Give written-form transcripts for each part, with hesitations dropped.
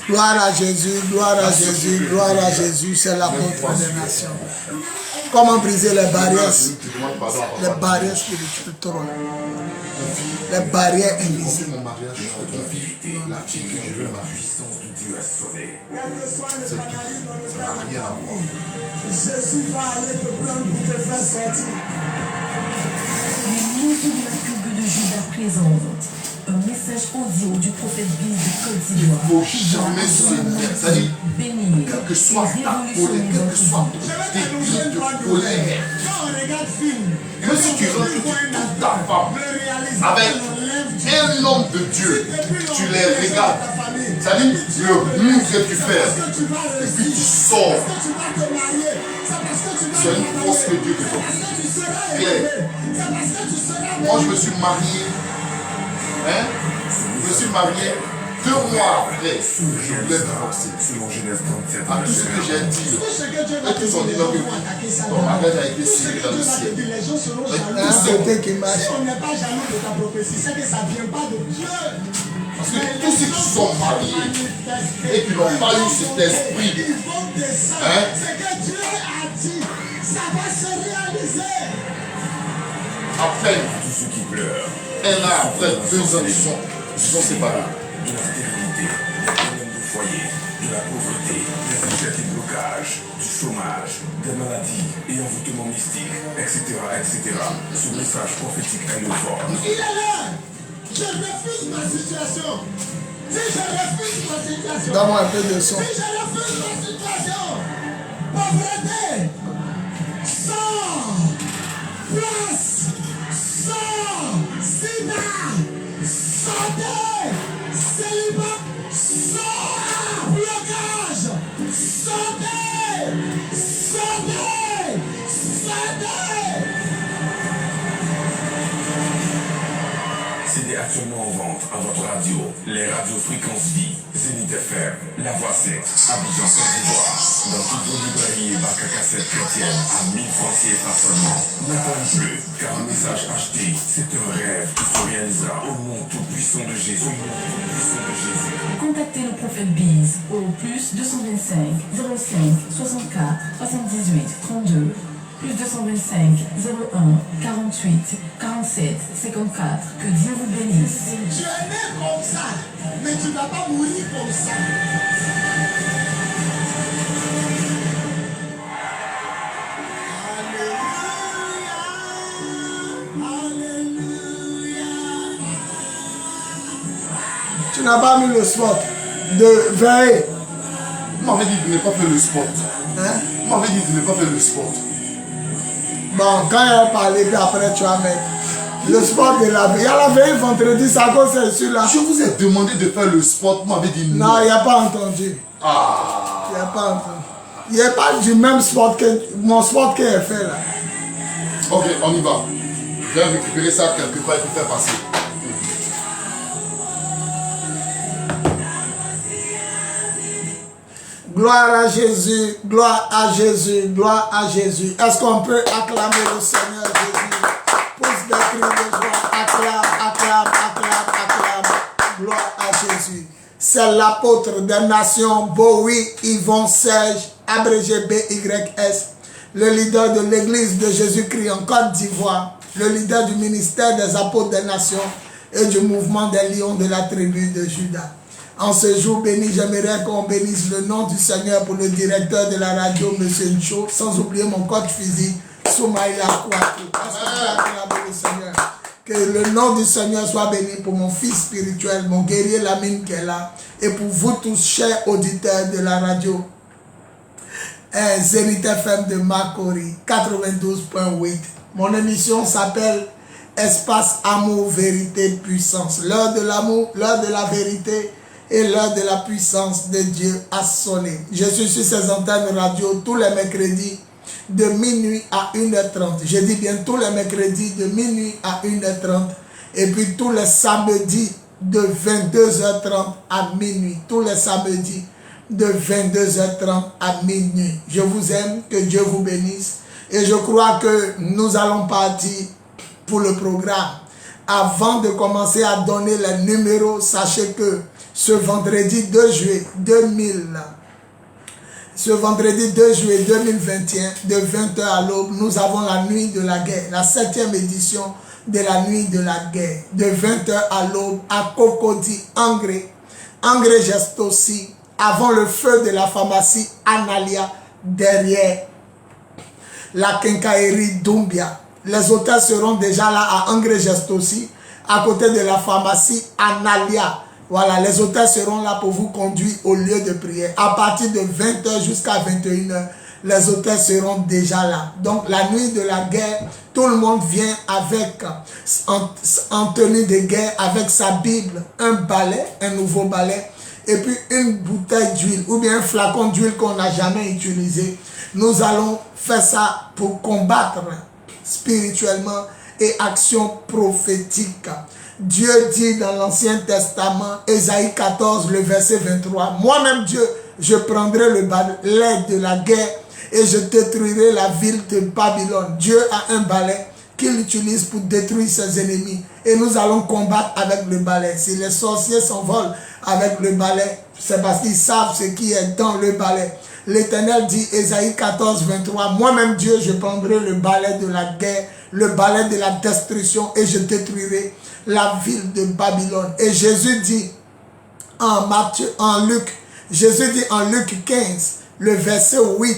Gloire à Jésus, gloire à Jésus, gloire à Jésus, c'est l'apôtre des nations. Comment briser les barrières spirituelles, les barrières invisibles. La fille que je veux, ma puissance de Dieu a sauvé. Ça n'a rien à voir. Jésus va aller te prendre pour te faire sortir. Les musiques de la tribu de Judas présente un message audio du prophète Biz de Côte d'Ivoire. Il ne faut jamais se dire, c'est-à-dire, quel que soit ta colère, quel que soit ton débit de colère, même si tu rentres toute ta femme avec un homme de Dieu, tu les regardes, c'est-à-dire le mur que tu fais, et puis tu sors. C'est une force que Dieu te donne. Claire. Moi, je me suis marié. Je me suis marié 2 mois après. Je voulais divorcer. À tout ce que j'ai dit, et qu'ils ont dit non, que ton mariage a été scellé dans le ciel. Parce que tous ceux qui sont mariés et qui n'ont pas eu cet esprit, après, tous ceux qui pleurent, et là, après 2 ans, ils sont séparés. De la stérilité, des problèmes de foyer, de la pauvreté, des échecs et blocages, du chômage, des maladies et envoûtements mystiques, etc., etc. Ce message prophétique est le fort. Il est là! Je refuse ma situation! Si je refuse ma situation! Donne-moi un peu de son. Si je refuse ma situation! Pauvreté! Sang! Place! Sang! Sida! Santé! Célibat! Sang! Blocage! Santé! Santé! Santé! CD actuellement en vente à votre radio, les radios Fréquence Vie, Zénith FM, La Voix 7, Abidjan Côte d'Ivoire, dans toutes vos librairies et bacs à cassettes chrétiennes à 1000 francs CFA seulement. N'attendez plus, car un message acheté, c'est un rêve qui se réalisera au nom tout-puissant de Jésus. Contactez le prophète Biz au plus 225 05 64 78 32 plus 225 01 48 47 54. Que Dieu vous bénisse. Tu es né comme ça, mais tu ne vas pas mourir comme ça. Tu n'as pas mis le spot de veiller. On m'avait dit de ne pas faire le sport. On m'avait dit de ne pas faire le sport. Bon, quand il a parlé, puis après tu vas mettre le sport de la veille. Il y a la veille vendredi, ça cause c'est celui-là. Je vous ai demandé de faire le sport, vous m'avez dit non. Non, il n'y a pas entendu. Ah. Il n'y a pas entendu. Il n'y a pas du même sport que mon sport qu'il a fait là. Ok, on y va. Je vais récupérer ça quelque part et puis faire passer. Gloire à Jésus, gloire à Jésus, gloire à Jésus. Est-ce qu'on peut acclamer le Seigneur Jésus? Pousse des cris de joie, acclame, acclame, acclame, acclame. Gloire à Jésus. C'est l'apôtre des nations, Bowie Yvon Serge, abrégé BYS, le leader de l'église de Jésus-Christ en Côte d'Ivoire, le leader du ministère des apôtres des nations et du mouvement des lions de la tribu de Judas. En ce jour béni, j'aimerais qu'on bénisse le nom du Seigneur pour le directeur de la radio, M. Ncho, sans oublier mon coach physique, Soumaïla Kouakou. Que le nom du Seigneur soit béni pour mon fils spirituel, mon guerrier Lamine qui est là, et pour vous tous, chers auditeurs de la radio Zénith FM de Makori, 92.8. Mon émission s'appelle Espace Amour, Vérité, Puissance. L'heure de l'amour, l'heure de la vérité et l'heure de la puissance de Dieu a sonné. Je suis sur ces antennes radio tous les mercredis de minuit à 1h30. Je dis bien tous les mercredis de minuit à 1h30. Et puis tous les samedis de 22h30 à minuit. Tous les samedis de 22h30 à minuit. Je vous aime, que Dieu vous bénisse. Et je crois que nous allons partir pour le programme. Avant de commencer à donner les numéros, sachez que ce vendredi 2 juillet 2021, de 20h à l'aube, nous avons la nuit de la guerre, la 7e édition de la nuit de la guerre, de 20h à l'aube, à Cocody, Angré Gestosi, avant le feu de la pharmacie Analia, derrière la quincaillerie Doumbia. Les hôtels seront déjà là à Angré Gestosi, à côté de la pharmacie Analia. Voilà, les hôtels seront là pour vous conduire au lieu de prière. À partir de 20h jusqu'à 21h, les hôtels seront déjà là. Donc, la nuit de la guerre, tout le monde vient avec, en tenue de guerre, avec sa Bible, un balai, un nouveau balai, et puis une bouteille d'huile, ou bien un flacon d'huile qu'on n'a jamais utilisé. Nous allons faire ça pour combattre spirituellement et action prophétique. Dieu dit dans l'Ancien Testament, Ésaïe 14, le verset 23, « Moi-même Dieu, je prendrai le balai de la guerre et je détruirai la ville de Babylone. » Dieu a un balai qu'il utilise pour détruire ses ennemis. Et nous allons combattre avec le balai. Si les sorciers s'envolent avec le balai, c'est parce qu'ils savent ce qui est dans le balai. L'Éternel dit, Ésaïe 14, 23, « Moi-même Dieu, je prendrai le balai de la guerre, le balai de la destruction et je détruirai la ville de Babylone. » Et Jésus dit Jésus dit en Luc 15, le verset 8,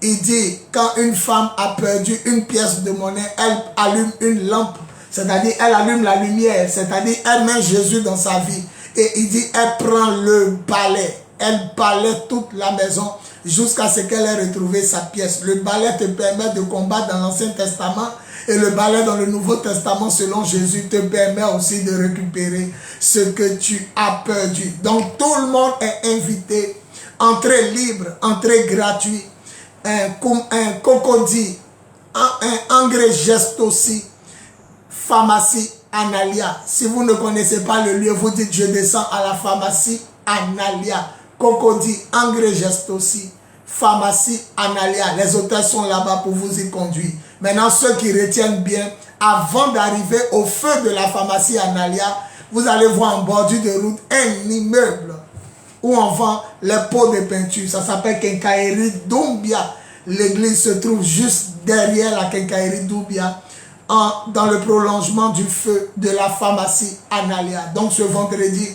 il dit, quand une femme a perdu une pièce de monnaie, elle allume une lampe, c'est-à-dire elle allume la lumière, c'est-à-dire elle met Jésus dans sa vie. Et il dit, elle prend le balai, elle balaie toute la maison jusqu'à ce qu'elle ait retrouvé sa pièce. Le balai te permet de combattre dans l'Ancien Testament et le balai dans le Nouveau Testament, selon Jésus, te permet aussi de récupérer ce que tu as perdu. Donc tout le monde est invité, entrée libre, entrée gratuite, un Cocody, un Angré Gestosi, pharmacie Analia. Si vous ne connaissez pas le lieu, vous dites je descends à la pharmacie Analia. Cocody, Angré Gestosi, pharmacie Analia. Les hôtels sont là-bas pour vous y conduire. Maintenant, ceux qui retiennent bien, avant d'arriver au feu de la pharmacie Analia, vous allez voir en bordure de route un immeuble où on vend les pots de peinture. Ça s'appelle Quincaillerie Doumbia. L'église se trouve juste derrière la Quincaillerie Doumbia, dans le prolongement du feu de la pharmacie Analia. Donc ce vendredi,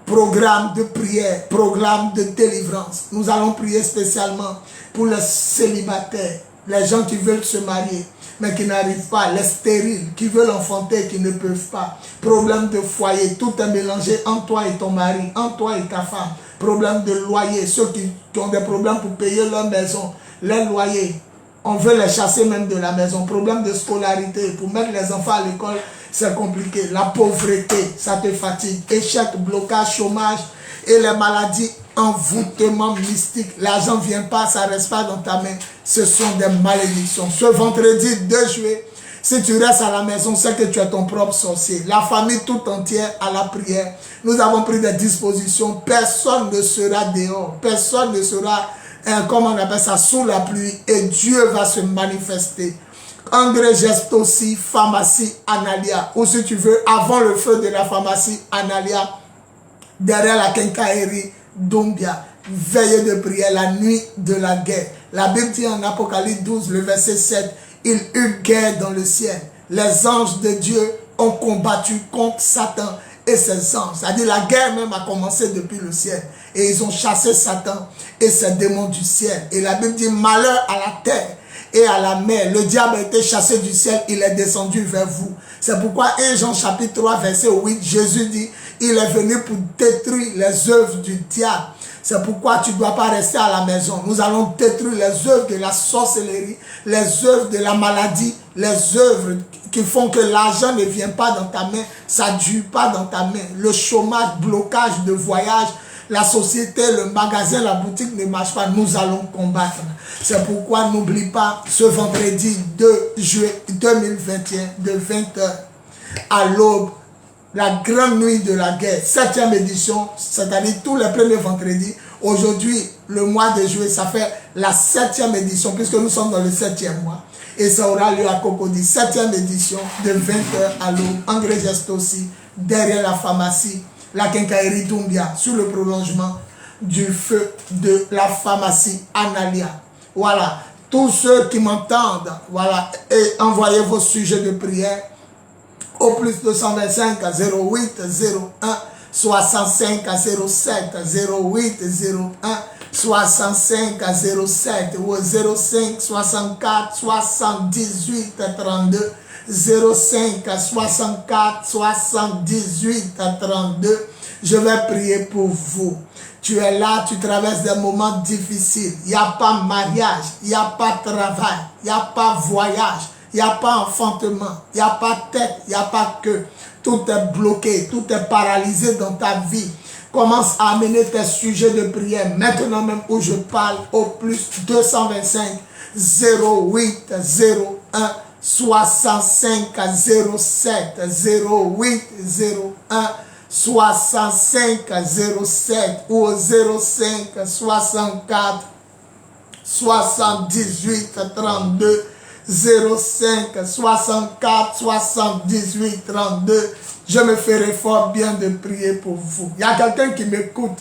programme de prière, programme de délivrance. Nous allons prier spécialement pour les célibataires, les gens qui veulent se marier, mais qui n'arrivent pas, les stériles, qui veulent enfanter, qui ne peuvent pas. Problème de foyer, tout est mélangé entre toi et ton mari, entre toi et ta femme. Problème de loyer, ceux qui ont des problèmes pour payer leur maison, les loyers, on veut les chasser même de la maison. Problème de scolarité, pour mettre les enfants à l'école, c'est compliqué. La pauvreté, ça te fatigue. Échec, blocage, chômage et les maladies, envoûtement mystique. L'argent ne vient pas, ça ne reste pas dans ta main. Ce sont des malédictions. Ce vendredi 2 juillet, si tu restes à la maison, c'est que tu es ton propre sorcier. La famille tout entière à la prière. Nous avons pris des dispositions. Personne ne sera dehors. Personne ne sera, comment on appelle ça, sous la pluie. Et Dieu va se manifester. Angré Gestosi, pharmacie Analia. Ou si tu veux, avant le feu de la pharmacie Analia, derrière la quincaillerie Doumbia. Veillez de prière, la nuit de la guerre. La Bible dit en Apocalypse 12, le verset 7, il eut guerre dans le ciel. Les anges de Dieu ont combattu contre Satan et ses anges. C'est-à-dire la guerre même a commencé depuis le ciel. Et ils ont chassé Satan et ses démons du ciel. Et la Bible dit malheur à la terre et à la mer. Le diable a été chassé du ciel, il est descendu vers vous. C'est pourquoi 1 Jean chapitre 3 verset 8, Jésus dit, il est venu pour détruire les œuvres du diable. C'est pourquoi tu ne dois pas rester à la maison. Nous allons détruire les œuvres de la sorcellerie, les œuvres de la maladie, les œuvres qui font que l'argent ne vient pas dans ta main, ça ne dure pas dans ta main. Le chômage, blocage de voyage, la société, le magasin, la boutique ne marche pas. Nous allons combattre. C'est pourquoi n'oublie pas ce vendredi 2 juillet 2021 de 20h à l'aube, la grande nuit de la guerre, 7e édition, c'est-à-dire tous les premiers vendredis. Aujourd'hui, le mois de juillet, ça fait la 7e édition, puisque nous sommes dans le 7e mois. Et ça aura lieu à Cocody, 7e édition de 20h à l'aube. Angré Gestosi, derrière la pharmacie la quincaillerie Doumbia, sur le prolongement du feu de la pharmacie Analia. Voilà, tous ceux qui m'entendent, voilà, et envoyez vos sujets de prière au plus 225 08 01 65 07 08 01 65 07 ou 05 64 78 32 05 64 78 32. Je vais prier pour vous. Tu es là, tu traverses des moments difficiles. Il n'y a pas mariage, il n'y a pas travail, il n'y a pas voyage, il n'y a pas enfantement, il n'y a pas tête, il n'y a pas queue. Tout est bloqué, tout est paralysé dans ta vie. Commence à amener tes sujets de prière. Maintenant même où je parle, au plus 225 08 01 65 07 08 01 65 07 ou 05 64 78 32 05 64 78 32. Je me ferai fort bien de prier pour vous. Il y a quelqu'un qui m'écoute.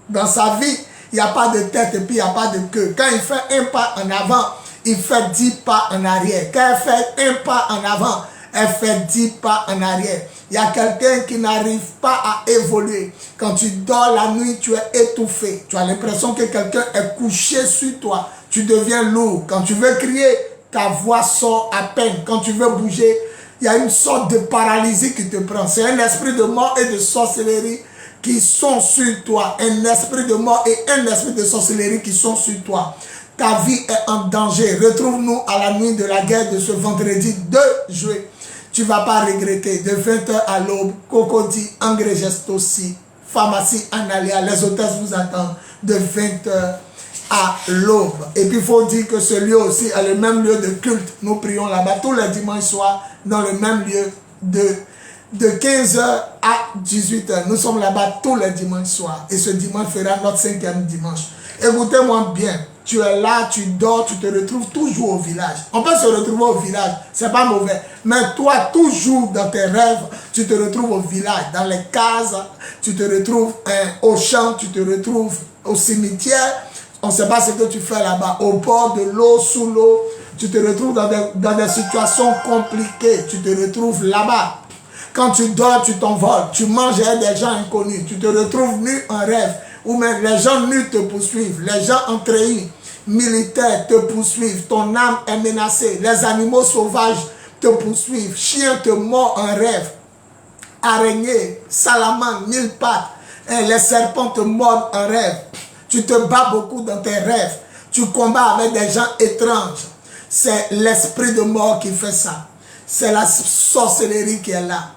Dans sa vie, il n'y a pas de tête et puis il n'y a pas de queue. Quand il fait un pas en avant, il fait 10 pas en arrière. Quand elle fait un pas en avant, elle fait 10 pas en arrière. Il y a quelqu'un qui n'arrive pas à évoluer. Quand tu dors la nuit, tu es étouffé. Tu as l'impression que quelqu'un est couché sur toi. Tu deviens lourd. Quand tu veux crier, ta voix sort à peine. Quand tu veux bouger, il y a une sorte de paralysie qui te prend. C'est un esprit de mort et de sorcellerie qui sont sur toi. Un esprit de mort et un esprit de sorcellerie qui sont sur toi. Ta vie est en danger. Retrouve-nous à la nuit de la guerre de ce vendredi 2 juillet. Tu ne vas pas regretter. De 20h à l'aube, Cocody, Engrais aussi, pharmacie Analia. Les hôtesses vous attendent de 20h à l'aube. Et puis il faut dire que ce lieu aussi est le même lieu de culte. Nous prions là-bas tous les dimanches soirs dans le même lieu de 15h à 18h. Nous sommes là-bas tous les dimanches soirs. Et ce dimanche fera notre 5e dimanche. Écoutez-moi bien. Tu es là, tu dors, tu te retrouves toujours au village. On peut se retrouver au village, c'est pas mauvais. Mais toi, toujours dans tes rêves, tu te retrouves au village, dans les cases, tu te retrouves au champ, tu te retrouves au cimetière. On ne sait pas ce que tu fais là-bas, au bord de l'eau, sous l'eau. Tu te retrouves dans des situations compliquées. Tu te retrouves là-bas. Quand tu dors, tu t'envoles. Tu manges avec des gens inconnus. Tu te retrouves nu en rêve. Ou même les gens nus te poursuivent. Les gens en treillis militaires te poursuivent. Ton âme est menacée. Les animaux sauvages te poursuivent. Chien te mord en rêve. Araignée, salamandre, 1000 pattes. Les serpents te mordent en rêve. Tu te bats beaucoup dans tes rêves. Tu combats avec des gens étranges. C'est l'esprit de mort qui fait ça. C'est la sorcellerie qui est là.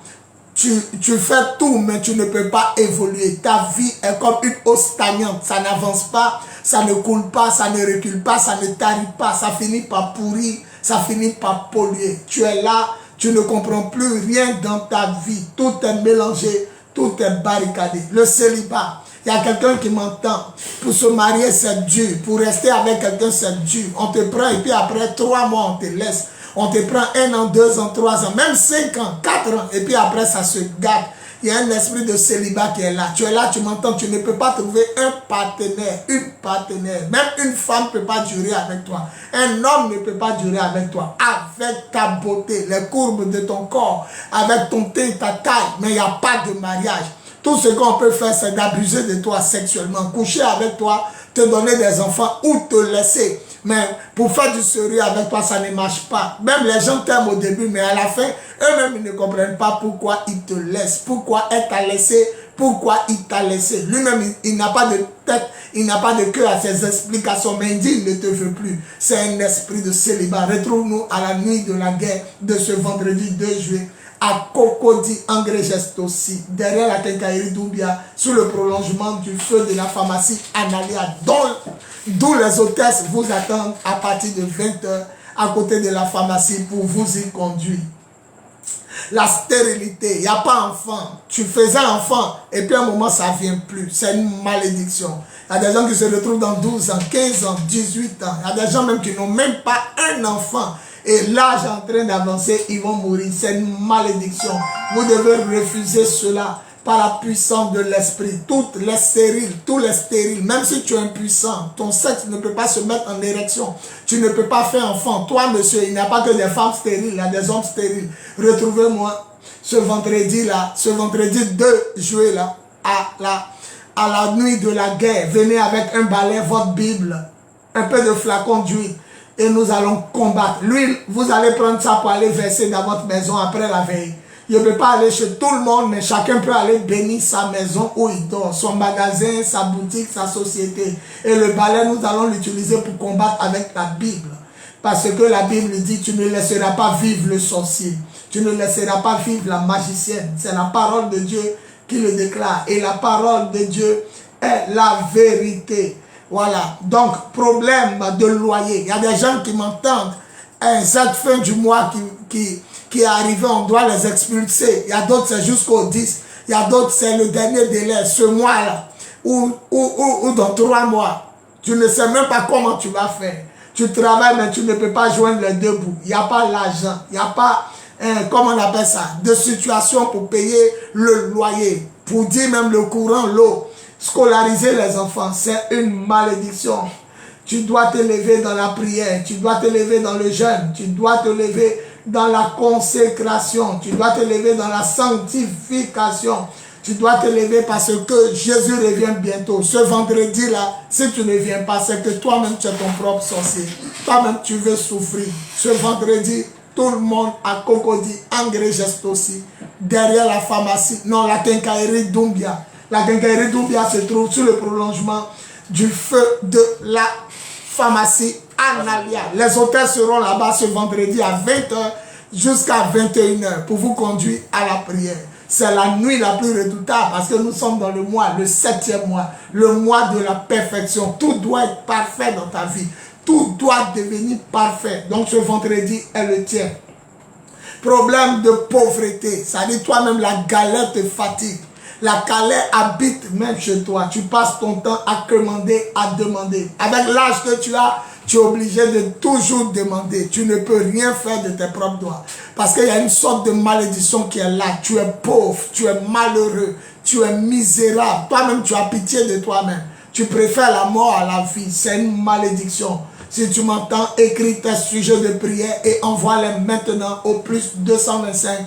Tu fais tout, mais tu ne peux pas évoluer. Ta vie est comme une eau stagnante. Ça n'avance pas, ça ne coule pas, ça ne recule pas, ça ne tarit pas. Ça finit par pourrir, ça finit par polluer. Tu es là, tu ne comprends plus rien dans ta vie. Tout est mélangé, tout est barricadé. Le célibat. Il y a quelqu'un qui m'entend. Pour se marier, c'est dur. Pour rester avec quelqu'un, c'est dur. On te prend et puis après 3 mois, on te laisse. On te prend 1 an, 2 ans, 3 ans, même 5 ans, 4 ans. Et puis après, ça se gâte. Il y a un esprit de célibat qui est là. Tu es là, tu m'entends. Tu ne peux pas trouver un partenaire, une partenaire. Même une femme ne peut pas durer avec toi. Un homme ne peut pas durer avec toi. Avec ta beauté, les courbes de ton corps, avec ton teint, ta taille. Mais il n'y a pas de mariage. Tout ce qu'on peut faire, c'est d'abuser de toi sexuellement, coucher avec toi, te donner des enfants ou te laisser. Mais pour faire du sérieux avec toi, ça ne marche pas. Même les gens t'aiment au début, mais à la fin, eux-mêmes, ils ne comprennent pas pourquoi ils te laissent, pourquoi elle t'a laissé, pourquoi il t'a laissé. Lui-même, il n'a pas de tête, il n'a pas de cœur à ses explications, mais il dit, il ne te veut plus. C'est un esprit de célibat. Retrouve-nous à la nuit de la guerre de ce vendredi 2 juillet. À Cocody, Engrais aussi, derrière la quincaillerie Doumbia, sous le prolongement du feu de la pharmacie Analia, d'où les hôtesses vous attendent à partir de 20h à côté de la pharmacie pour vous y conduire. La stérilité, il n'y a pas enfant. Tu faisais enfant et puis à un moment ça ne vient plus. C'est une malédiction. Il y a des gens qui se retrouvent dans 12 ans, 15 ans, 18 ans. Il y a des gens même qui n'ont même pas un enfant. Et l'âge est en train d'avancer, ils vont mourir. C'est une malédiction. Vous devez refuser cela. par la puissance de l'esprit. Toutes les stériles, tous les stériles, même si tu es impuissant, ton sexe ne peut pas se mettre en érection. Tu ne peux pas faire enfant. Toi, monsieur, il n'y a pas que des femmes stériles, il y a des hommes stériles. Retrouvez-moi ce vendredi-là, ce vendredi 2 juillet là, à la nuit de la guerre. Venez avec un balai, votre Bible, un peu de flacon d'huile et nous allons combattre. L'huile, vous allez prendre ça pour aller verser dans votre maison après la veille. Je ne peux pas aller chez tout le monde, mais chacun peut aller bénir sa maison où il dort, son magasin, sa boutique, sa société. Et le balai, nous allons l'utiliser pour combattre avec la Bible. Parce que la Bible dit, tu ne laisseras pas vivre le sorcier. Tu ne laisseras pas vivre la magicienne. C'est la parole de Dieu qui le déclare. Et la parole de Dieu est la vérité. Voilà. Donc, problème de loyer. Il y a des gens qui m'entendent. Cette fin du mois qui est arrivé, on doit les expulser. Il y a d'autres, c'est jusqu'au 10. Il y a d'autres, c'est le dernier délai, ce mois-là. Ou dans 3 mois. Tu ne sais même pas comment tu vas faire. Tu travailles, mais tu ne peux pas joindre les deux bouts. Il n'y a pas l'argent. Il n'y a pas, comment on appelle ça, de situation pour payer le loyer. Pour dire même le courant, l'eau. Scolariser les enfants, c'est une malédiction. Tu dois te lever dans la prière. Tu dois te lever dans le jeûne. Tu dois te lever dans la consécration. Tu dois te lever dans la sanctification. Tu dois te lever parce que Jésus revient bientôt. Ce vendredi-là, si tu ne viens pas, c'est que toi-même tu es ton propre sorcier. Toi-même tu veux souffrir. Ce vendredi, tout le monde à Cocody, Engrais Geste aussi, derrière la pharmacie, non, la quincaillerie Doumbia. La quincaillerie Doumbia se trouve sur le prolongement du feu de la pharmacie Analia. Les hôtels seront là-bas ce vendredi à 20h jusqu'à 21h pour vous conduire à la prière. C'est la nuit la plus redoutable parce que nous sommes dans le mois, le 7e mois, le mois de la perfection. Tout doit être parfait dans ta vie. Tout doit devenir parfait. Donc ce vendredi est le tien. Problème de pauvreté, ça dit toi-même la galère te fatigue. La galère habite même chez toi. Tu passes ton temps à commander, à demander. Avec l'âge que tu as, tu es obligé de toujours demander. Tu ne peux rien faire de tes propres doigts. Parce qu'il y a une sorte de malédiction qui est là. Tu es pauvre, tu es malheureux, tu es misérable. Toi-même, tu as pitié de toi-même. Tu préfères la mort à la vie. C'est une malédiction. Si tu m'entends, écris tes sujets de prière et envoie-les maintenant au plus 225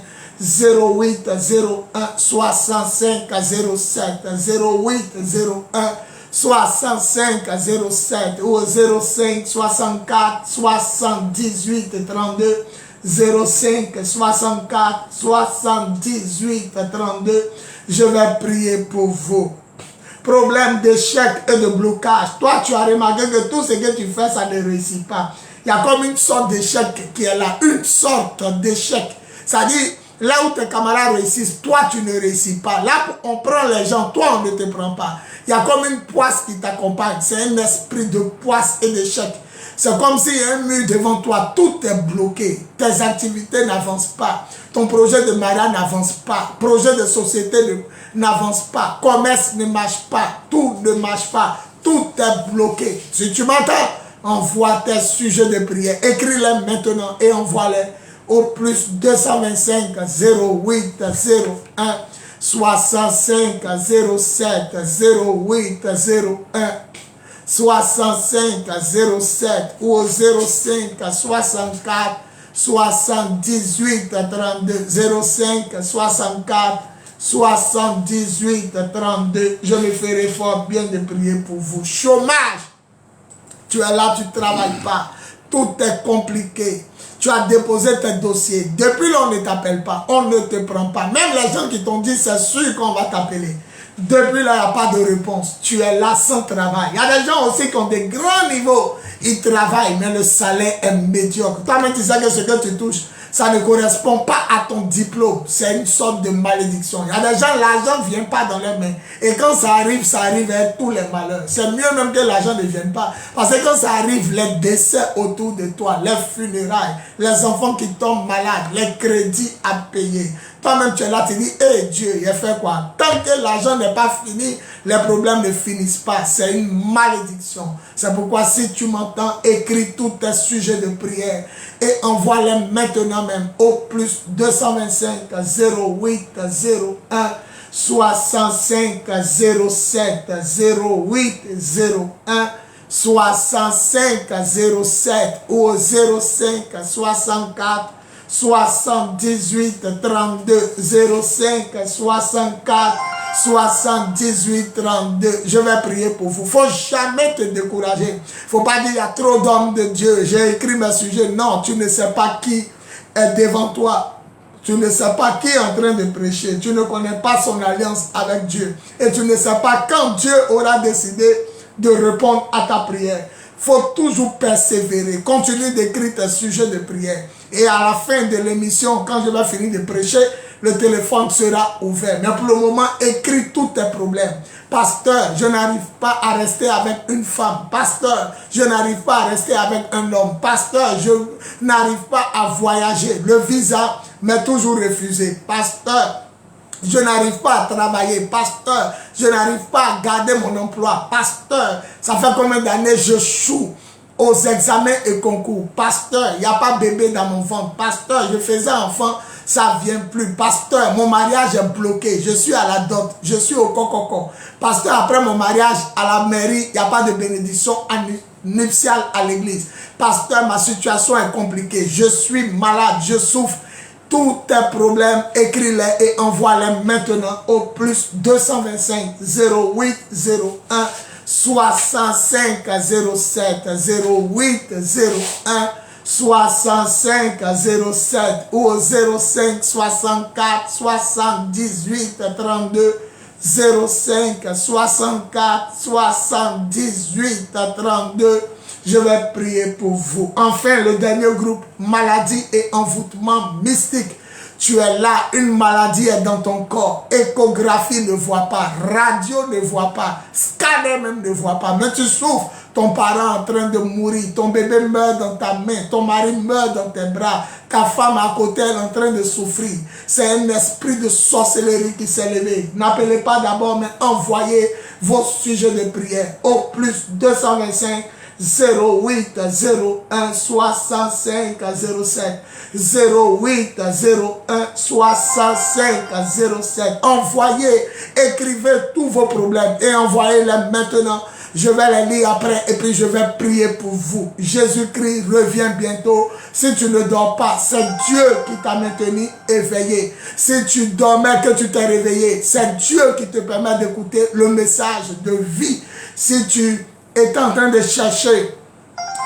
08 01 65 07 08 01 65 07 ou 05 64 78 32 05 64 78 32. Je vais prier pour vous. Problème d'échec et de blocage. Toi, tu as remarqué que tout ce que tu fais, ça ne réussit pas. Il y a comme une sorte d'échec qui est là. Une sorte d'échec. C'est-à-dire, là où tes camarades réussissent, toi, tu ne réussis pas. Là, on prend les gens, toi, on ne te prend pas. Il y a comme une poisse qui t'accompagne. C'est un esprit de poisse et d'échec. C'est comme s'il y a un mur devant toi, tout est bloqué. Tes activités n'avancent pas. Ton projet de mariage n'avance pas. Projet de société n'avance pas. Commerce ne marche pas. Tout ne marche pas. Tout est bloqué. Si tu m'entends, envoie tes sujets de prière. Écris-les maintenant et envoie-les au plus 225 08 01 65 07 08 01 65 07 ou au 05 64 78 32 05 64 78 32. Je me ferai fort bien de prier pour vous. Chômage, tu es là, tu ne travailles pas, tout est compliqué. Tu as déposé tes dossiers. Depuis là, on ne t'appelle pas. On ne te prend pas. Même les gens qui t'ont dit, c'est sûr qu'on va t'appeler. Depuis là, il n'y a pas de réponse. Tu es là sans travail. Il y a des gens aussi qui ont des grands niveaux. Ils travaillent, mais le salaire est médiocre. Toi-même, tu sais que ce que tu touches, ça ne correspond pas à ton diplôme. C'est une sorte de malédiction. Il y a des gens, l'argent ne vient pas dans leurs mains. Et quand ça arrive avec tous les malheurs. C'est mieux même que l'argent ne vienne pas. Parce que quand ça arrive, les décès autour de toi, les funérailles, les enfants qui tombent malades, les crédits à payer. Toi-même, tu es là, tu dis, hé Dieu, il a fait quoi? Tant que l'argent n'est pas fini, les problèmes ne finissent pas. C'est une malédiction. C'est pourquoi si tu m'entends, écris tous tes sujets de prière et envoie-les maintenant même au plus 225 08 01 65 07 08 01 65 07 ou 05 64 78 32 05 64 78 32. Je vais prier pour vous. Il ne faut jamais te décourager. Il ne faut pas dire il y a trop d'hommes de Dieu. J'ai écrit mes sujets. Non, tu ne sais pas qui est devant toi. Tu ne sais pas qui est en train de prêcher. Tu ne connais pas son alliance avec Dieu. Et tu ne sais pas quand Dieu aura décidé de répondre à ta prière. Il faut toujours persévérer. Continue d'écrire tes sujets de prière. Et à la fin de l'émission, quand je vais finir de prêcher, le téléphone sera ouvert. Mais pour le moment, écris tous tes problèmes. Pasteur, je n'arrive pas à rester avec une femme. Pasteur, je n'arrive pas à rester avec un homme. Pasteur, je n'arrive pas à voyager. Le visa m'est toujours refusé. Pasteur, je n'arrive pas à travailler. Pasteur, je n'arrive pas à garder mon emploi. Pasteur, ça fait combien d'années je choue aux examens et concours. Pasteur, il n'y a pas bébé dans mon ventre. Pasteur, je faisais enfant, ça ne vient plus. Pasteur, mon mariage est bloqué. Je suis à la dot. Je suis au coco. Pasteur, après mon mariage à la mairie, il n'y a pas de bénédiction nuptiale à l'église. Pasteur, ma situation est compliquée. Je suis malade, je souffre. Tous tes problèmes, écris-les et envoie-les maintenant au plus 225 08 01 65 07 08 01 65 07 ou 05 64 78 32 05 64 78 32. Je vais prier pour vous. Enfin, le dernier groupe, maladie et envoûtement mystique. Tu es là, une maladie est dans ton corps. Échographie ne voit pas, radio ne voit pas, scanner même ne voit pas. Mais tu souffres, ton parent en train de mourir, ton bébé meurt dans ta main, ton mari meurt dans tes bras, ta femme à côté elle est en train de souffrir. C'est un esprit de sorcellerie qui s'est levé. N'appelez pas d'abord, mais envoyez vos sujets de prière au plus 225 08 01 65 07 08 01 65 07. Envoyez, écrivez tous vos problèmes et envoyez-les maintenant. Je vais les lire après et puis je vais prier pour vous. Jésus-Christ revient bientôt. Si tu ne dors pas, c'est Dieu qui t'a maintenu éveillé. Si tu dormais, que tu t'es réveillé, c'est Dieu qui te permet d'écouter le message de vie. Si tu étais en train de chercher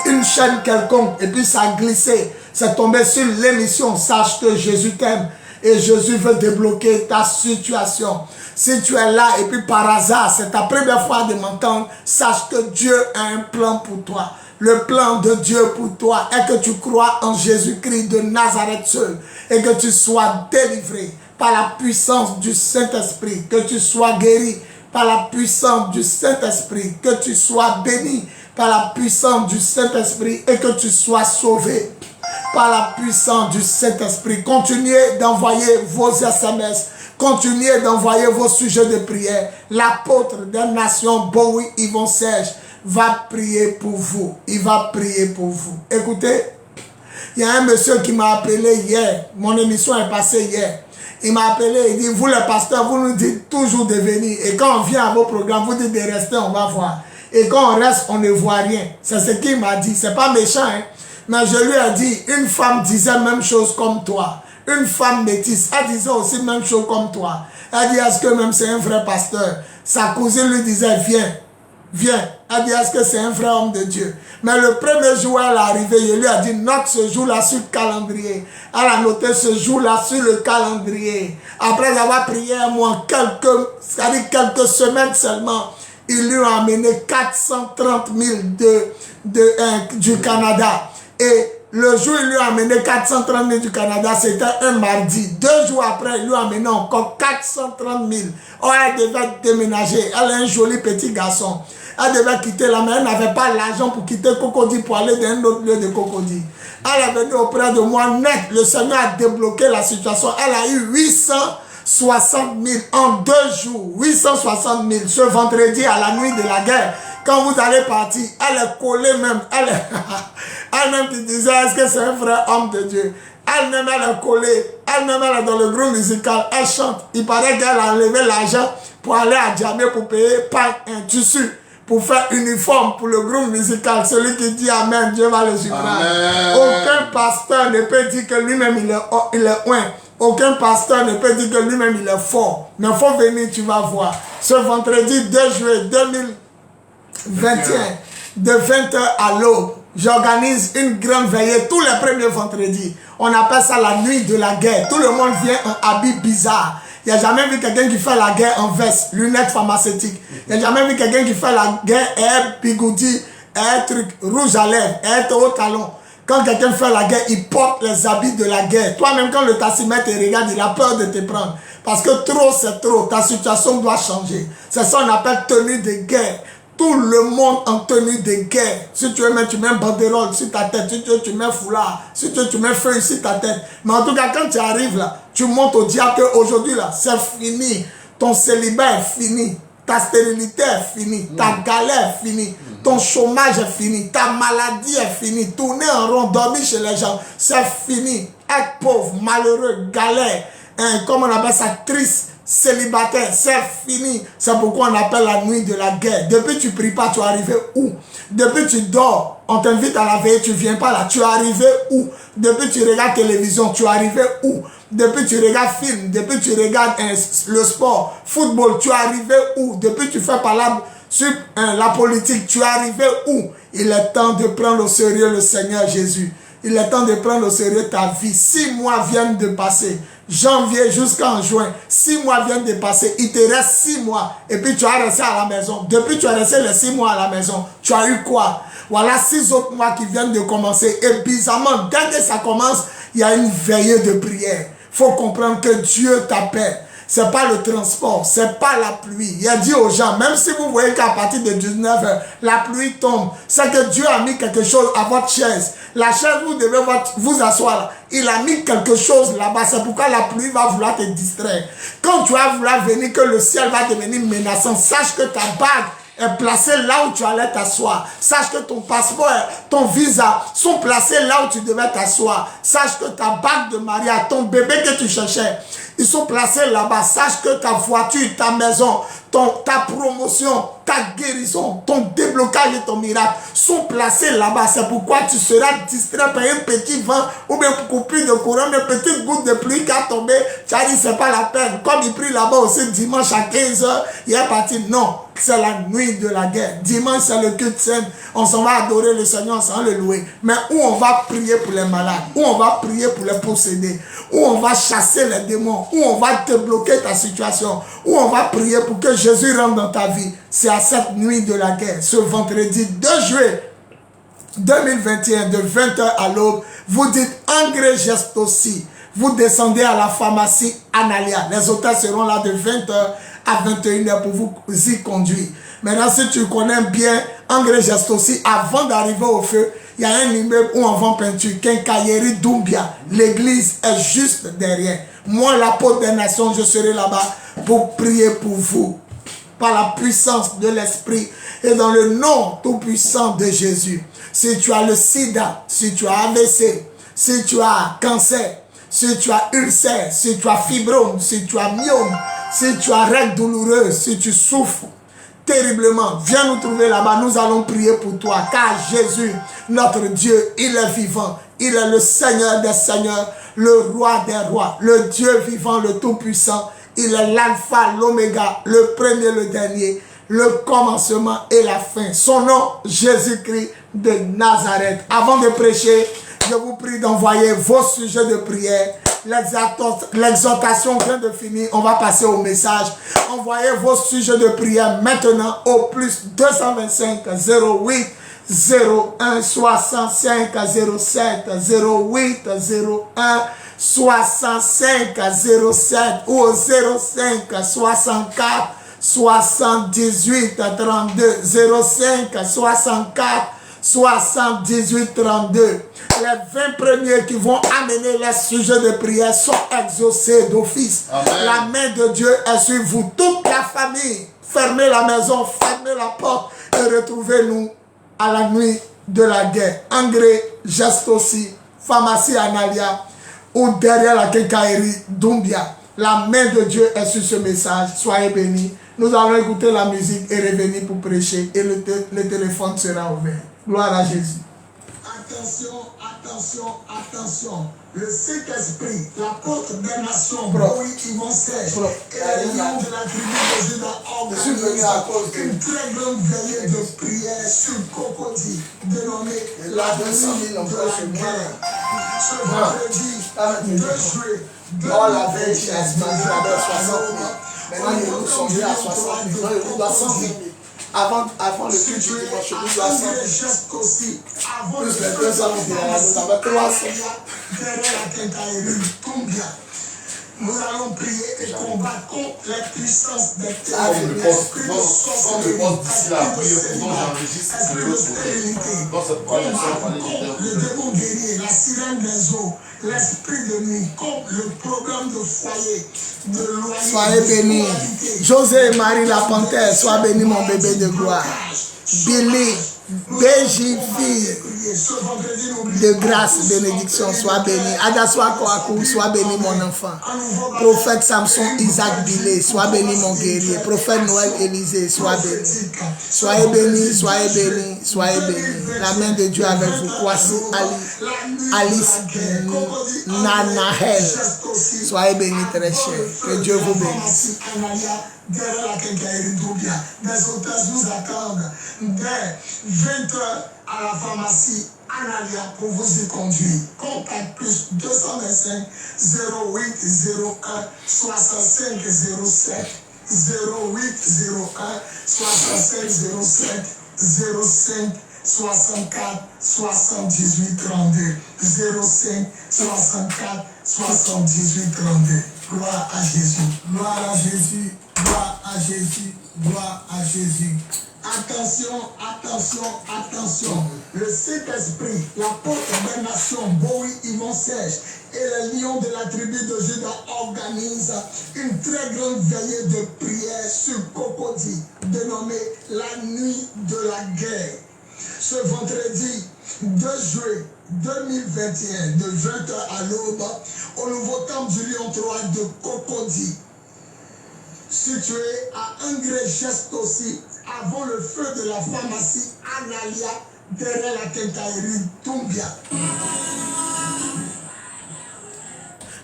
une chaîne quelconque et puis ça a glissé, c'est tombé sur l'émission, sache que Jésus t'aime et Jésus veut débloquer ta situation. Si tu es là et puis par hasard, c'est ta première fois de m'entendre, sache que Dieu a un plan pour toi. Le plan de Dieu pour toi est que tu crois en Jésus-Christ de Nazareth seul et que tu sois délivré par la puissance du Saint-Esprit, que tu sois guéri par la puissance du Saint-Esprit, que tu sois béni par la puissance du Saint-Esprit et que tu sois sauvé par la puissance du Saint-Esprit. Continuez d'envoyer vos SMS, continuez d'envoyer vos sujets de prière. L'apôtre des nations, Bowie Yvon Serge, va prier pour vous. Il va prier pour vous. Écoutez, il y a un monsieur qui m'a appelé hier. Mon émission est passée hier. Il m'a appelé, il dit, vous les pasteurs, vous nous dites toujours de venir. Et quand on vient à vos programmes, vous dites de rester, on va voir. Et quand on reste, on ne voit rien. C'est ce qu'il m'a dit. C'est pas méchant, hein. Mais je lui ai dit, une femme disait même chose comme toi. Une femme métisse, elle disait aussi même chose comme toi. Elle dit, est-ce que même c'est un vrai pasteur? Sa cousine lui disait, viens, viens. Elle dit, est-ce que c'est un vrai homme de Dieu? Mais le premier jour, elle est arrivée, je lui ai dit, note ce jour-là sur le calendrier. Elle a noté ce jour-là sur le calendrier. Après avoir prié un mois, quelques semaines seulement, ils lui ont amené 430 000 du Canada. Et le jour où il lui a amené 430 000 du Canada, c'était un mardi. 2 jours après, il lui a amené encore 430 000. Oh, elle devait déménager. Elle est un joli petit garçon. Elle devait quitter là, mais elle n'avait pas l'argent pour quitter Cocody pour aller dans un autre lieu de Cocody. Elle est venue auprès de moi net. Le Seigneur a débloqué la situation. Elle a eu 860 000 en 2 jours. 860 000 ce vendredi à la nuit de la guerre. Quand vous allez partir, elle est collée même. Elle-même qui disait, est-ce que c'est un vrai homme de Dieu? Elle-même, elle est collée. Elle-même, elle est dans le groupe musical. Elle chante. Il paraît qu'elle a enlevé l'argent pour aller à Djamé pour payer par un tissu, pour faire uniforme pour le groupe musical. Celui qui dit Amen, Dieu va le suivre. Aucun pasteur ne peut dire que lui-même il est loin. Aucun pasteur ne peut dire que lui-même il est fort. Mais il faut venir, tu vas voir. Ce vendredi 2 juillet 2021, de 20h à l'aube, j'organise une grande veillée tous les premiers vendredis. On appelle ça la nuit de la guerre. Tout le monde vient en habit bizarre. Il n'y a jamais vu quelqu'un qui fait la guerre en veste, lunettes pharmaceutiques. Il n'y a jamais vu quelqu'un qui fait la guerre et bigoudi, et truc rouge à lèvres, et au talon. Quand quelqu'un fait la guerre, il porte les habits de la guerre. Toi-même, quand le taximètre te regarde, il a peur de te prendre. Parce que trop, c'est trop. Ta situation doit changer. C'est ça qu'on appelle tenue de guerre. Tout le monde en tenue de guerre. Si tu veux mettre, tu mets un banderole sur ta tête. Si tu veux, tu mets un foulard. Si tu veux, tu mets feuille sur ta tête. Mais en tout cas, quand tu arrives là, tu montres au diable qu'aujourd'hui là, c'est fini. Ton célibat est fini. Ta stérilité est finie. Ta galère est finie. Ton chômage est fini. Ta maladie est finie. Tourner en rond, dormir chez les gens, c'est fini. Être pauvre, malheureux, galère, comme on appelle ça, triste, célibataire, c'est fini. C'est pourquoi on appelle la nuit de la guerre. Depuis tu pries pas, tu es arrivé où? Depuis tu dors, on t'invite à la veille, tu viens pas là. Tu es arrivé où? Depuis tu regardes télévision, tu es arrivé où? Depuis tu regardes film, depuis tu regardes le sport, football, tu es arrivé où? Depuis tu fais par là sur la politique, tu es arrivé où? Il est temps de prendre au sérieux le Seigneur Jésus. Il est temps de prendre au sérieux ta vie. 6 mois viennent de passer. Janvier jusqu'en juin. 6 mois viennent de passer. Il te reste 6 mois. Et puis tu as resté à la maison. Depuis tu as resté les 6 mois à la maison. Tu as eu quoi? Voilà 6 autres mois qui viennent de commencer. Et bizarrement, dès que ça commence, il y a une veillée de prière. Il faut comprendre que Dieu t'appelle. Ce n'est pas le transport, ce n'est pas la pluie. Il a dit aux gens, même si vous voyez qu'à partir de 19h, la pluie tombe, c'est que Dieu a mis quelque chose à votre chaise. La chaise, vous devez vous asseoir là. Il a mis quelque chose là-bas. C'est pourquoi la pluie va vouloir te distraire. Quand tu vas vouloir venir, que le ciel va devenir menaçant, sache que ta bague est placé là où tu allais t'asseoir. Sache que ton passeport, ton visa sont placés là où tu devais t'asseoir. Sache que ta bague de mariage, ton bébé que tu cherchais, ils sont placés là-bas. Sache que ta voiture, ta maison, ta promotion, ta guérison, ton déblocage et ton miracle sont placés là-bas. C'est pourquoi tu seras distrait par un petit vent ou bien coupure de courant, une petite goutte de pluie qui a tombé. Tu as dit, c'est pas la peine. Comme il prie là-bas aussi dimanche à 15h, il est parti. Non, c'est la nuit de la guerre. Dimanche, c'est le culte saint. On s'en va adorer le Seigneur, on s'en va le louer. Mais où on va prier pour les malades, où on va prier pour les possédés, où on va chasser les démons, où on va débloquer ta situation, où on va prier pour que Jésus rentre dans ta vie. C'est à cette nuit de la guerre, ce vendredi 2 juillet 2021, de 20h à l'aube. Vous dites Angré Gestosi. Vous descendez à la pharmacie Analia. Les hôtels seront là de 20h à 21h pour vous y conduire. Maintenant, si tu connais bien Angré Gestosi, avant d'arriver au feu, il y a un immeuble où on vend peinture, Quincaillerie Doumbia. L'église est juste derrière. Moi, l'apôtre des nations, je serai là-bas pour prier pour vous. Par la puissance de l'Esprit et dans le nom tout puissant de Jésus. Si tu as le sida, si tu as AVC, si tu as cancer, si tu as ulcère, si tu as fibrome, si tu as myome, si tu as règles douloureuses, si tu souffres terriblement, viens nous trouver là-bas, nous allons prier pour toi, car Jésus, notre Dieu, il est vivant, il est le Seigneur des seigneurs, le roi des rois, le Dieu vivant, le tout-puissant. Il est l'alpha, l'oméga, le premier, le dernier, le commencement et la fin. Son nom, Jésus-Christ de Nazareth. Avant de prêcher, je vous prie d'envoyer vos sujets de prière. L'exhortation vient de finir. On va passer au message. Envoyez vos sujets de prière maintenant au plus 225 08 01 65 07 08 01 65 07 ou au 05 64 78 32 05 64 78 32. Les 20 premiers qui vont amener les sujets de prière sont exaucés d'office. La main de Dieu est sur vous. Toute la famille, fermez la maison, fermez la porte et retrouvez-nous à la nuit de la guerre. Angré Gestosi, pharmacie Analia. ou derrière la quincaillerie Doumbia. La main de Dieu est sur ce message. Soyez bénis. Nous allons écouter la musique et revenir pour prêcher. Et le téléphone sera ouvert. Gloire à Jésus. Attention, attention, attention. Le Saint-Esprit, l'apôtre des nations, oui, Yvon Sèche, et les lions de la tribu de Juda organisent une très grande veillée de prière sur Cocody, dénommée la nuit de la guerre. Ce vendredi 2 juillet, la veille, j'ai estimé j'avais 60 000. Maintenant, il nous songeait à 60 000. Non, il nous doit 100 000. Avant le culte du dimanche, il nous doit 100 000. Plus les 200 000, ça va 300 000. Nous allons prier et combattre contre les puissances des ténèbres. Le démon guerrier, la sirène des eaux, l'esprit de nuit, contre le programme de foyer, de loyer. Soyez bénis. José et Marie la panthère, sois béni mon bébé de gloire. Billy, Béji, fille de grâce, bénédiction, sois béni. Adaswa Koakou, sois béni mon enfant. Prophète Samson, Isaac Bilé, sois béni mon guerrier. Prophète Noël Élisée, sois béni. Soyez bénis, soyez bénis, soyez bénis. La main de Dieu avec vous. Voici Alice Nanahel. Soyez bénis très cher. Que Dieu vous bénisse. Derrière la quincaillerie Doubia, des hôtesses nous attendent dès 20h à la pharmacie Analia pour vous y conduire. Contact plus 225 08 01 65 07 08 01 65 07 05 64 78 32 05 64 78 32. Gloire à Jésus. Gloire à Jésus. Gloire à Jésus. Gloire à Jésus. Attention, attention, attention. Le Saint-Esprit, l'apôtre des nations, Bowie, Yvon Sèche et les lions de la tribu de Juda organisent une très grande veillée de prière sur Cocody, dénommée la nuit de la guerre. Ce vendredi 2 juillet 2021, de 20h à l'aube, au nouveau temple du Lion 3 de Cocody, situé à Angré-Geste aussi, avant le feu de la pharmacie Analia, derrière la quincaillerie Doumbia.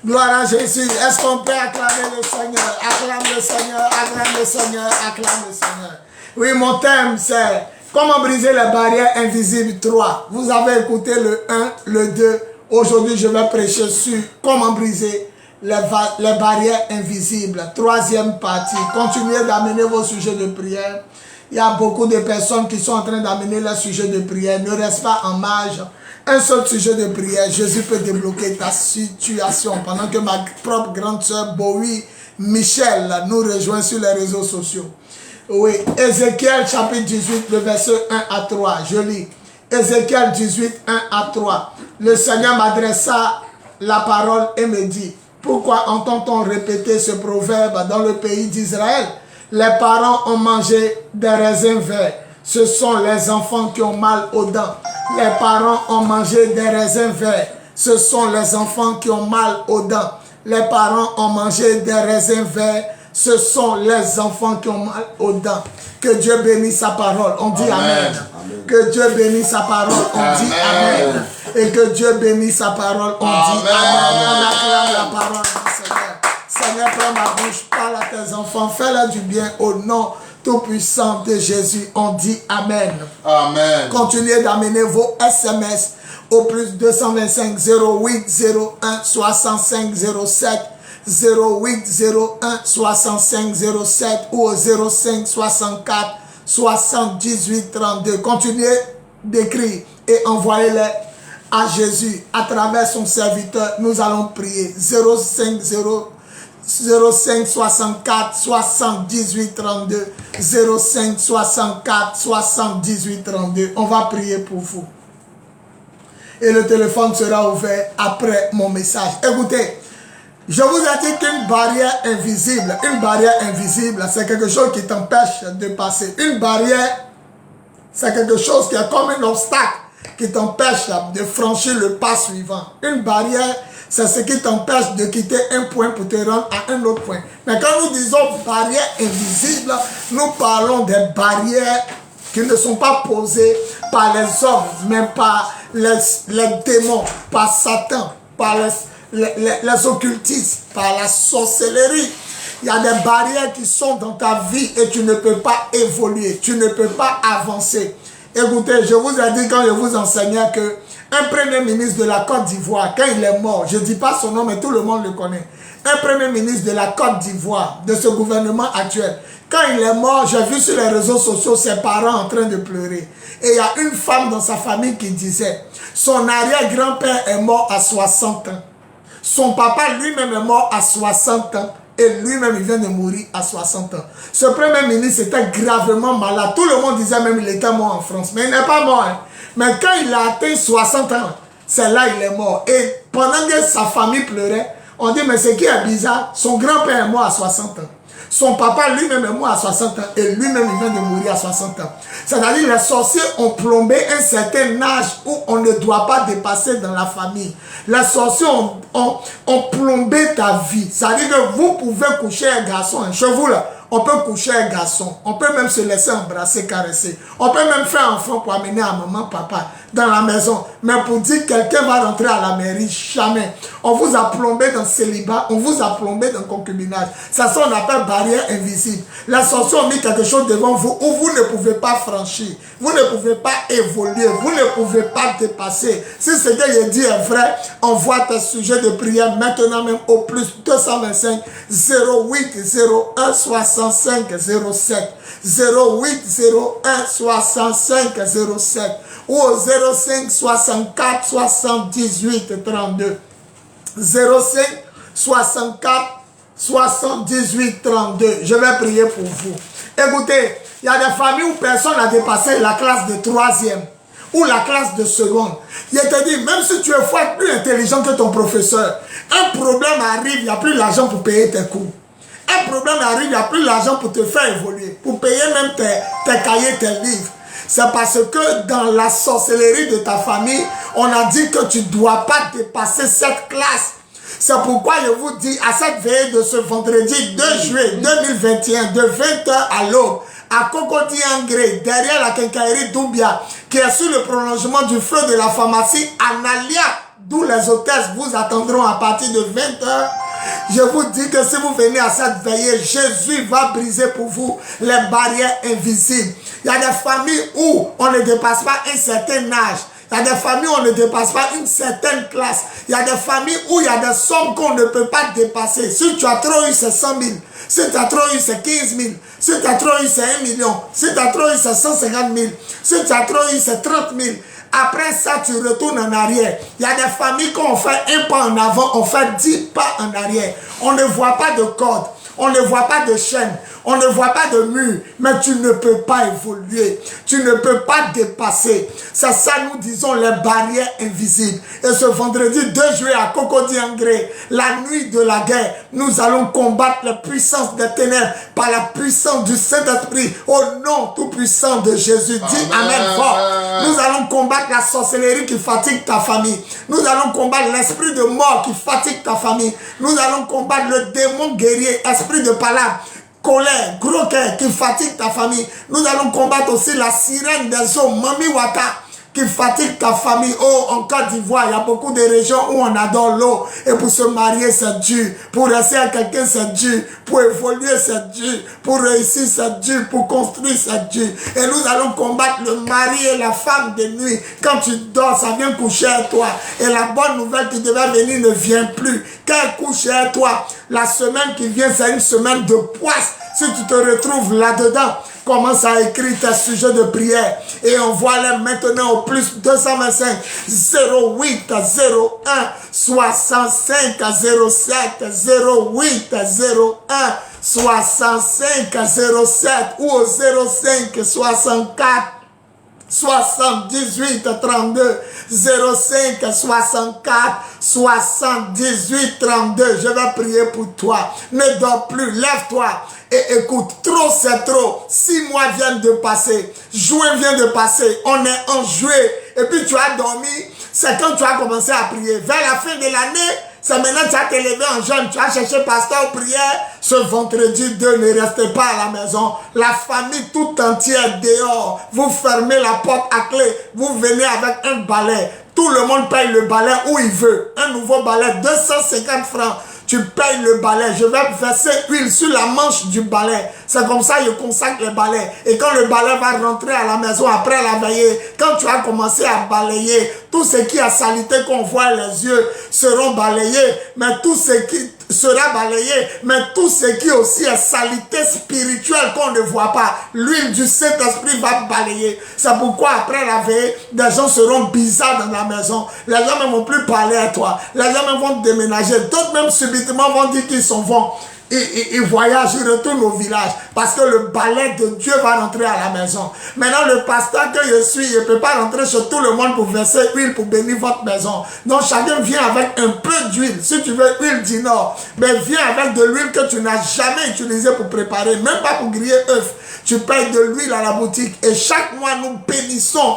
Gloire à Jésus. Est-ce qu'on peut acclamer le Seigneur? Acclame le Seigneur, acclame le Seigneur, acclame le Seigneur. Oui, mon thème, c'est comment briser les barrières invisibles 3. Vous avez écouté le 1, le 2. Aujourd'hui, je vais prêcher sur comment briser les barrières invisibles. Troisième partie. Continuez d'amener vos sujets de prière. Il y a beaucoup de personnes qui sont en train d'amener leurs sujets de prière. Ne reste pas en marge. Un seul sujet de prière, Jésus peut débloquer ta situation. Pendant que ma propre grande sœur Bowie Michel nous rejoint sur les réseaux sociaux. Oui, Ézéchiel chapitre 18, le verset 1 à 3. Je lis. Ézéchiel 18, 1 à 3. Le Seigneur m'adressa la parole et me dit: pourquoi entend-on répéter ce proverbe dans le pays d'Israël? Les parents ont mangé des raisins verts. Ce sont les enfants qui ont mal aux dents. Les parents ont mangé des raisins verts. Ce sont les enfants qui ont mal aux dents. Les parents ont mangé des raisins verts. Ce sont les enfants qui ont mal aux dents. Que Dieu bénisse sa parole. On dit Amen. Amen. Que Dieu bénisse sa parole. On dit Amen. Et que Dieu bénisse sa parole. On dit Amen. On acclame la parole du Seigneur. Seigneur, prends ma bouche, parle à tes enfants, fais-leur du bien au nom tout-puissant de Jésus. On dit Amen. Amen. Continuez d'amener vos SMS au plus 225 08 01 65 07 08 01 65 07 ou au 05 64 78 32. Continuez d'écrire et envoyez-les à Jésus à travers son serviteur. Nous allons prier. 05 64 78 32 05 64 78 32. On va prier pour vous. Et le téléphone sera ouvert après mon message. Écoutez, je vous ai dit qu'une barrière invisible, c'est quelque chose qui t'empêche de passer. Une barrière, c'est quelque chose qui est comme un obstacle qui t'empêche de franchir le pas suivant. Une barrière, c'est ce qui t'empêche de quitter un point pour te rendre à un autre point. Mais quand nous disons barrières invisibles, nous parlons des barrières qui ne sont pas posées par les hommes, mais par les démons, par Satan, par les occultistes, par la sorcellerie. Il y a des barrières qui sont dans ta vie et tu ne peux pas évoluer, tu ne peux pas avancer. Écoutez, je vous ai dit quand je vous enseignais que un premier ministre de la Côte d'Ivoire, quand il est mort, je ne dis pas son nom, mais tout le monde le connaît. Un premier ministre de la Côte d'Ivoire, de ce gouvernement actuel, quand il est mort, j'ai vu sur les réseaux sociaux ses parents en train de pleurer. Et il y a une femme dans sa famille qui disait, son arrière-grand-père est mort à 60 ans. Son papa lui-même est mort à 60 ans. Et lui-même, il vient de mourir à 60 ans. Ce premier ministre était gravement malade. Tout le monde disait même qu'il était mort en France. Mais il n'est pas mort. Hein. Mais quand il a atteint 60 ans, c'est là qu'il est mort. Et pendant que sa famille pleurait, on dit, mais ce qui est bizarre, son grand-père est mort à 60 ans. Son papa lui-même est mort à 60 ans. Et lui-même, il vient de mourir à 60 ans. C'est-à-dire les sorciers ont plombé un certain âge où on ne doit pas dépasser dans la famille. Les sorciers ont plombé ta vie. C'est-à-dire que vous pouvez coucher un garçon. Chez vous, là, on peut coucher un garçon. On peut même se laisser embrasser, caresser. On peut même faire un enfant pour amener à maman, papa dans la maison. Mais pour dire que quelqu'un va rentrer à la mairie, jamais. On vous a plombé dans le célibat. On vous a plombé dans le concubinage. Ça, on appelle barrière invisible. Les sorciers ont mis quelque chose devant vous où vous ne pouvez pas franchir. Vous ne pouvez pas évoluer. Vous ne pouvez pas dépasser. Si ce que je dis est vrai, envoie tes sujets de prière maintenant même au plus 225 08 01 65 07 08 01 65 07 ou au 05 64 78 32 05 64 78 32. Je vais prier pour vous. Écoutez, il y a des familles où personne n'a dépassé la classe de 3e ou la classe de seconde. Je te dis, même si tu es fois plus intelligent que ton professeur, un problème arrive, il n'y a plus l'argent pour payer tes cours. Un problème arrive, il n'y a plus l'argent pour te faire évoluer, pour payer même tes cahiers, tes livres. C'est parce que dans la sorcellerie de ta famille, on a dit que tu ne dois pas dépasser cette classe. C'est pourquoi je vous dis, à cette veillée de ce vendredi 2 juillet 2021, de 20h à l'aube, à Cocody Angré, derrière la quincaillerie Doumbia, qui est sur le prolongement du feu de la pharmacie Analia, d'où les hôtesses vous attendront à partir de 20h. Je vous dis que si vous venez à cette veillée, Jésus va briser pour vous les barrières invisibles. Il y a des familles où on ne dépasse pas un certain âge. Il y a des familles où on ne dépasse pas une certaine classe. Il y a des familles où il y a des sommes qu'on ne peut pas dépasser. Si tu as trop eu, c'est 100 000. Si tu as trop eu, c'est 15 000. Si tu as trop eu, c'est 1 million. Si tu as trop eu, c'est 150 000. Si tu as trop eu, c'est 30 000. Après ça, tu retournes en arrière. Il y a des familles, quand on fait un pas en avant, on fait 10 pas en arrière. On ne voit pas de corde. On ne voit pas de chaîne, on ne voit pas de mur, mais tu ne peux pas évoluer, tu ne peux pas dépasser. C'est ça, nous disons, les barrières invisibles. Et ce vendredi 2 juillet à Cocody Angré, la nuit de la guerre, nous allons combattre la puissance des ténèbres par la puissance du Saint-Esprit, au nom tout puissant de Jésus. Dis Amen fort. Nous allons combattre la sorcellerie qui fatigue ta famille. Nous allons combattre l'esprit de mort qui fatigue ta famille. Nous allons combattre le démon guerrier, esprit de palabre, colère, gros cœur qui fatigue ta famille. Nous allons combattre aussi la sirène des eaux, Mami Wata, qui fatigue ta famille. Oh, en Côte d'Ivoire, il y a beaucoup de régions où on adore l'eau. Et pour se marier, c'est dur. Pour rester à quelqu'un, c'est dur. Pour évoluer, c'est dur. Pour réussir, c'est dur. Pour construire, c'est dur. Et nous allons combattre le mari et la femme de nuit. Quand tu dors, ça vient coucher à toi. Et la bonne nouvelle qui devait venir ne vient plus. Quand elle couche à toi, la semaine qui vient, c'est une semaine de poisse. Si tu te retrouves là-dedans, commence à écrire tes sujets de prière et envoie-les maintenant au plus 225 08 01 65 07 08 01 65 07 ou au 05 64 78 32 05 64 78 32. Je vais prier pour toi. Ne dors plus, lève-toi et écoute. Trop c'est trop. 6 mois viennent de passer, juin vient de passer, on est en juillet et puis tu as dormi. C'est quand tu as commencé à prier. Vers la fin de l'année, C'est maintenant que tu as t'élevé en jeûne, tu as cherché pasteur prière. Ce vendredi 2, ne restez pas à la maison. La famille tout entière dehors. Vous fermez la porte à clé. Vous venez avec un balai. Tout le monde paye le balai où il veut. Un nouveau balai, 250 francs. Tu payes le balai. Je vais verser huile sur la manche du balai. C'est comme ça que je consacre le balai. Et quand le balai va rentrer à la maison après la veillée, quand tu as commencé à balayer, tout ce qui a salité qu'on voit les yeux seront balayés. Mais tout ce qui sera balayé, mais tout ce qui aussi est salité spirituelle qu'on ne voit pas, l'huile du Saint-Esprit va balayer. C'est pourquoi après la veillée, des gens seront bizarres dans la maison. Les gens ne vont plus parler à toi. Les gens même vont déménager. D'autres même subitement vont dire qu'ils s'en vont. Ils voyagent, ils retournent au village parce que le balai de Dieu va rentrer à la maison. Maintenant, le pasteur que je suis, je ne peux pas rentrer chez tout le monde pour verser huile pour bénir votre maison. Donc, chacun vient avec un peu d'huile. Si tu veux huile du Nord, mais viens avec de l'huile que tu n'as jamais utilisée pour préparer, même pas pour griller œufs. Tu payes de l'huile à la boutique et chaque mois, nous bénissons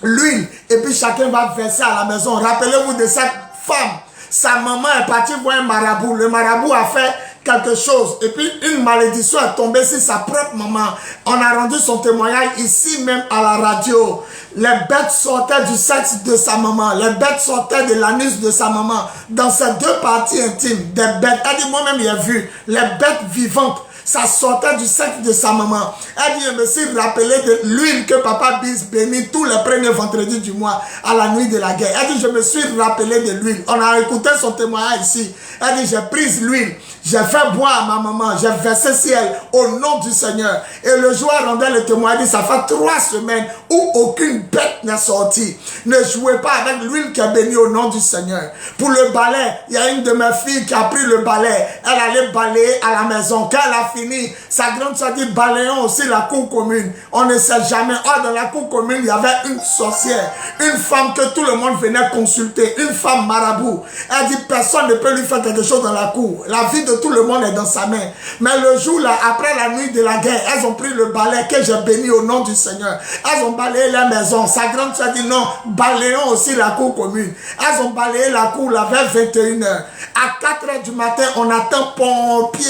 l'huile et puis chacun va verser à la maison. Rappelez-vous de cette femme. Sa maman est partie voir un marabout. Le marabout a fait quelque chose. Et puis une malédiction est tombée sur sa propre maman. On a rendu son témoignage ici même à la radio. Les bêtes sortaient du sexe de sa maman. Les bêtes sortaient de l'anus de sa maman. Dans ces deux parties intimes, des bêtes. Elle dit, moi-même, j'ai vu les bêtes vivantes. Ça sortait du sexe de sa maman. Elle dit, je me suis rappelé de l'huile que Papa Bis bénit tous les premiers vendredis du mois à la nuit de la guerre. Elle dit, je me suis rappelé de l'huile. On a écouté son témoignage ici. Elle dit, j'ai pris l'huile. J'ai fait boire à ma maman. J'ai versé sur elle au nom du Seigneur. Et le jour où elle rendait le témoignage, ça fait 3 semaines où aucune bête n'est sortie. Ne jouez pas avec l'huile qui est bénie au nom du Seigneur. Pour le balai, il y a une de mes filles qui a pris le balai. Elle allait balayer à la maison. Quand elle a fini, sa grande soeur dit, balayons aussi la cour commune. On ne sait jamais. Oh, dans la cour commune, il y avait une sorcière. Une femme que tout le monde venait consulter. Une femme marabout. Elle dit, personne ne peut lui faire quelque chose dans la cour. La vie de tout le monde est dans sa main. Mais le jour là, après la nuit de la guerre, elles ont pris le balai que j'ai béni au nom du Seigneur. Elles ont balayé la maison. Sa grande soeur dit non, balayons aussi la cour commune. Elles ont balayé la cour là vers 21h. À 4h du matin, on attend pompiers.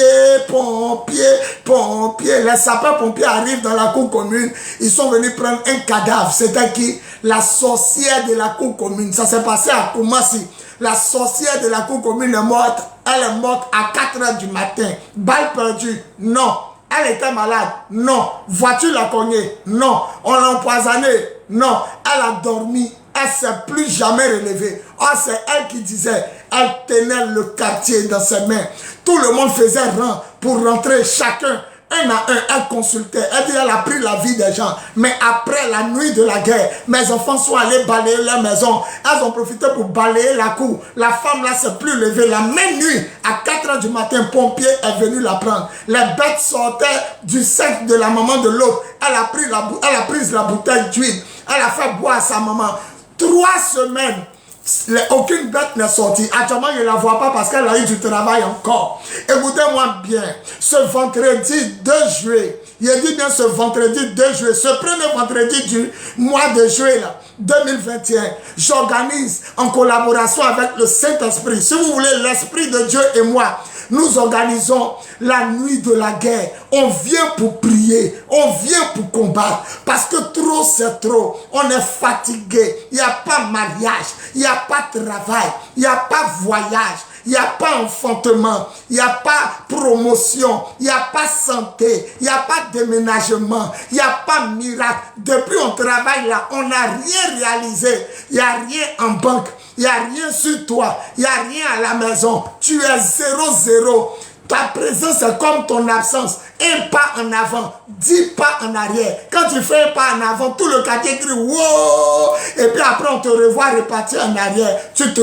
Les sapeurs-pompiers arrivent dans la cour commune. Ils sont venus prendre un cadavre. C'était qui? La sorcière de la cour commune. Ça s'est passé à Koumassi. La sorcière de la cour commune est morte. Elle est morte à 4h du matin. Balle perdue? Non. Elle était malade? Non. Voiture l'a cognée? Non. On l'a empoisonnée? Non. Elle a dormi. Elle ne s'est plus jamais relevée. Oh, c'est elle qui disait, elle tenait le quartier dans ses mains. Tout le monde faisait rang pour rentrer chacun. Un à un, elle consultait. Elle dit, elle a pris la vie des gens. Mais après la nuit de la guerre, mes enfants sont allés balayer leur maison. Elles ont profité pour balayer la cour. La femme là s'est plus levée. La même nuit, à 4h du matin, pompier est venu la prendre. Les bêtes sortaient du sexe de la maman de l'autre. Elle a pris la bouteille d'huile. Elle a fait boire à sa maman. 3 semaines. Aucune bête n'est sortie. Actuellement, je ne la vois pas parce qu'elle a eu du travail encore. Écoutez-moi bien. Ce vendredi 2 juillet, il dit bien ce vendredi 2 juillet, ce premier vendredi du mois de juillet, là, 2021, j'organise en collaboration avec le Saint-Esprit. Si vous voulez, l'Esprit de Dieu et moi, nous organisons la nuit de la guerre. On vient pour prier, on vient pour combattre. Parce que trop c'est trop. On est fatigué. Il n'y a pas mariage, il n'y a pas travail, il n'y a pas voyage. Il n'y a pas enfantement, il n'y a pas promotion, il n'y a pas santé, il n'y a pas déménagement, il n'y a pas miracle. Depuis on travaille là, on n'a rien réalisé. Il n'y a rien en banque, il n'y a rien sur toi, il n'y a rien à la maison. Tu es 0-0. Ta présence est comme ton absence. Un pas en avant, 10 pas en arrière. Quand tu fais un pas en avant, tout le quartier crie wow! Et puis après on te revoit repartir en arrière. Tu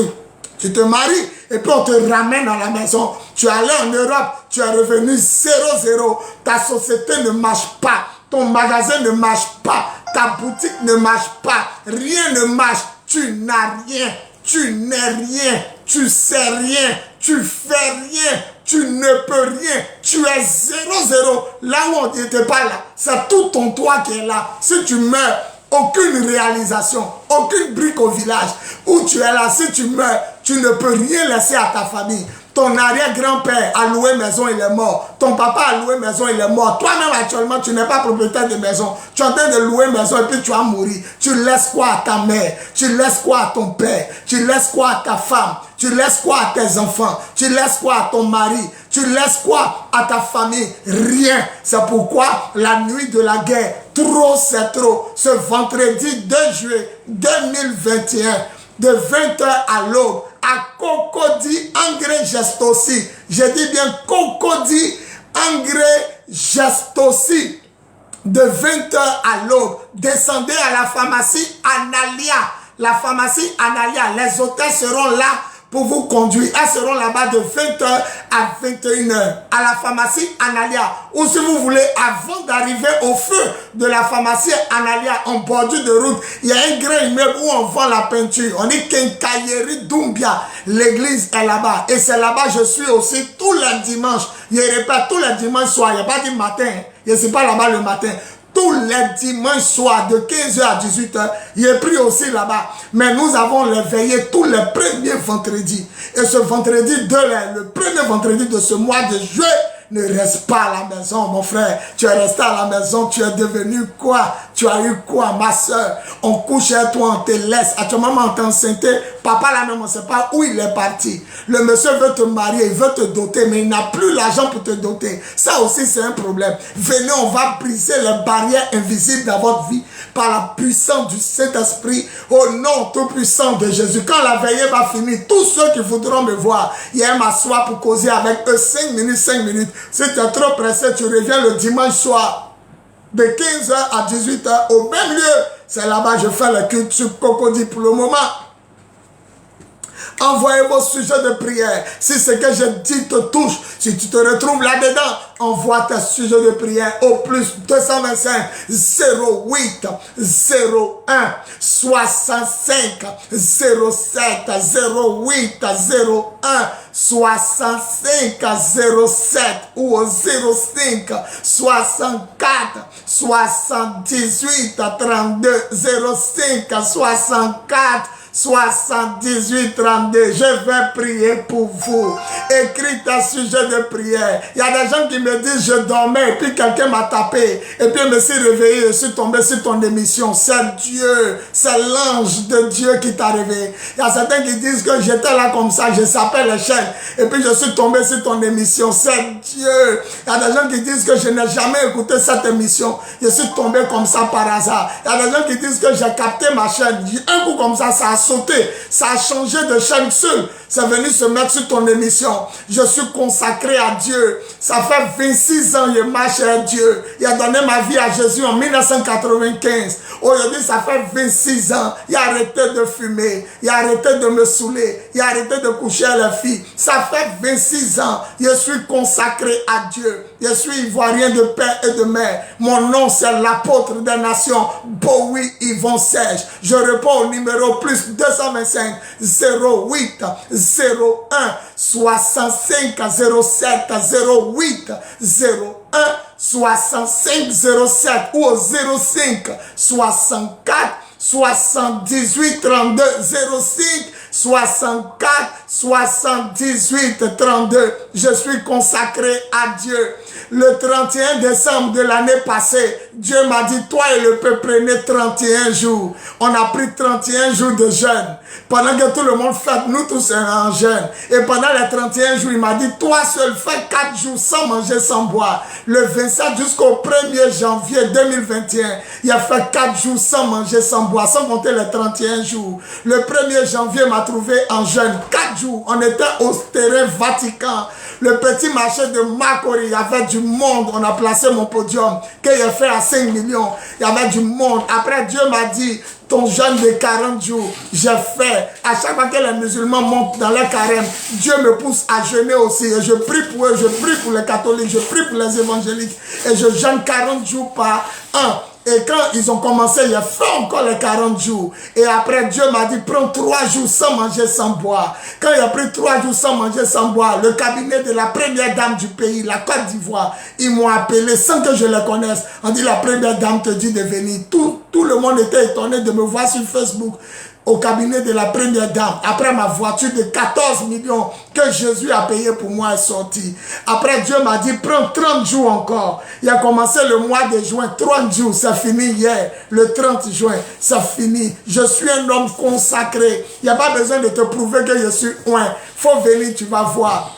te maries et puis on te ramène dans la maison. Tu es allé en Europe, tu es revenu 0-0. Ta société ne marche pas. Ton magasin ne marche pas. Ta boutique ne marche pas. Rien ne marche. Tu n'as rien. Tu n'es rien. Tu sais rien. Tu fais rien. Tu ne peux rien. Tu es 0-0. Là où on n'était pas là. C'est tout ton toit qui est là. Si tu meurs, aucune réalisation, aucune brique au village. Où tu es là, si tu meurs, tu ne peux rien laisser à ta famille. Ton arrière-grand-père a loué maison, il est mort. Ton papa a loué maison, il est mort. Toi-même actuellement, tu n'es pas propriétaire de maison. Tu es en train de louer maison et puis tu vas mourir. Tu laisses quoi à ta mère? Tu laisses quoi à ton père? Tu laisses quoi à ta femme? Tu laisses quoi à tes enfants? Tu laisses quoi à ton mari? Tu laisses quoi à ta famille? Rien. C'est pourquoi la nuit de la guerre, trop c'est trop. Ce vendredi 2 juillet 2021, de 20h à l'aube, à Cocody Engrais Gestosi. Je dis bien Cocody Engrais Gestosi. De 20h à l'aube, descendez à la pharmacie Analia. La pharmacie Analia, les hôtels seront là pour vous conduire. Elles seront là-bas de 20h à 21h à la pharmacie Analia. Ou si vous voulez, avant d'arriver au feu de la pharmacie Analia en bordure de route, il y a un grand immeuble où on vend la peinture. On dit Kenkayeri Doumbia. L'église est là-bas. Et c'est là-bas que je suis aussi tous les dimanches. Je répète, tous les dimanches soirs. Il n'y a pas dit matin. Je ne suis pas là-bas le matin. Tous les dimanches soirs de 15h à 18h, il est pris aussi là-bas. Mais nous avons les veillées tous les premiers vendredis. Et ce vendredi, le premier vendredi de ce mois de juillet, ne reste pas à la maison, mon frère. Tu es resté à la maison, tu es devenu quoi? Tu as eu quoi, ma soeur? On couche chez toi, on te laisse. Actuellement, on t'enceinte. Papa, là même, on ne sait pas où il est parti. Le monsieur veut te marier, il veut te doter, mais il n'a plus l'argent pour te doter. Ça aussi, c'est un problème. Venez, on va briser les barrières invisibles dans votre vie par la puissance du Saint-Esprit, au nom tout-puissant de Jésus. Quand la veillée va finir, tous ceux qui voudront me voir, il y a m'asseoir pour causer avec eux 5 minutes, 5 minutes. Si tu es trop pressé, tu reviens le dimanche soir de 15h à 18h au même lieu. C'est là-bas que je fais le culte sur Cocody pour le moment. Envoyez vos sujets de prière. Si ce que je dis te touche, si tu te retrouves là-dedans, envoie tes sujets de prière au plus 225 08 01 65 07 08 01 65 07 ou au 05 64 78 32 05 64 78 32. Je vais prier pour vous. Écris ta sujet de prière. Il y a des gens qui me disent je dormais et puis quelqu'un m'a tapé et puis je me suis réveillé, je suis tombé sur ton émission. C'est Dieu, c'est l'ange de Dieu qui t'a réveillé. Il y a certains qui disent que j'étais là comme ça, je sapais les chaînes et puis je suis tombé sur ton émission. C'est Dieu. Il y a des gens qui disent que je n'ai jamais écouté cette émission. Je suis tombé comme ça par hasard. Il y a des gens qui disent que j'ai capté ma chaîne. Un coup comme ça a sauté, ça a changé de chaîne seule. C'est venu se mettre sur ton émission. Je suis consacré à Dieu. Ça fait 26 ans que je marche à Dieu. Il a donné ma vie à Jésus en 1995. Aujourd'hui, ça fait 26 ans. Il a arrêté de fumer. Il a arrêté de me saouler. Il a arrêté de coucher à la fille. Ça fait 26 ans. Je suis consacré à Dieu. Je suis ivoirien de père et de mère. Mon nom, c'est l'apôtre des nations, Bowie Yvon Serge. Je réponds au numéro plus 225 08 01 65 07 08 01 65 07 ou au 05 64 78 32 05 64 78 32. Je suis consacré à Dieu. Le 31 décembre de l'année passée, Dieu m'a dit, toi et le peuple prenez 31 jours. On a pris 31 jours de jeûne. Pendant que tout le monde fête, nous tous en jeûne. Et pendant les 31 jours, il m'a dit, toi seul, fais 4 jours sans manger, sans boire. Le 27 jusqu'au 1er janvier 2021, il a fait 4 jours sans manger, sans boire, sans compter les 31 jours. Le 1er janvier m'a trouvé en jeûne. 4 jours, on était au terrain Vatican. Le petit marché de Makori, il y avait du monde. On a placé mon podium que j'ai fait à 5 millions. Il y avait du monde. Après, Dieu m'a dit, ton jeûne de 40 jours, j'ai fait. À chaque fois que les musulmans montent dans leur carême, Dieu me pousse à jeûner aussi. Et je prie pour eux, je prie pour les catholiques, je prie pour les évangéliques. Et je jeûne 40 jours par an. Et quand ils ont commencé, il a fait encore les 40 jours. Et après, Dieu m'a dit, prends 3 jours sans manger, sans boire. Quand il a pris 3 jours sans manger, sans boire, le cabinet de la première dame du pays, la Côte d'Ivoire, ils m'ont appelé sans que je les connaisse. On dit, la première dame te dit de venir. Tout tout le monde était étonné de me voir sur Facebook au cabinet de la première dame. Après ma voiture de 14 millions que Jésus a payé pour moi est sortie. Après Dieu m'a dit prends 30 jours encore. Il a commencé le mois de juin, 30 jours, c'est fini hier. Le 30 juin, c'est fini. Je suis un homme consacré. Il n'y a pas besoin de te prouver que je suis oint. Faut venir, tu vas voir.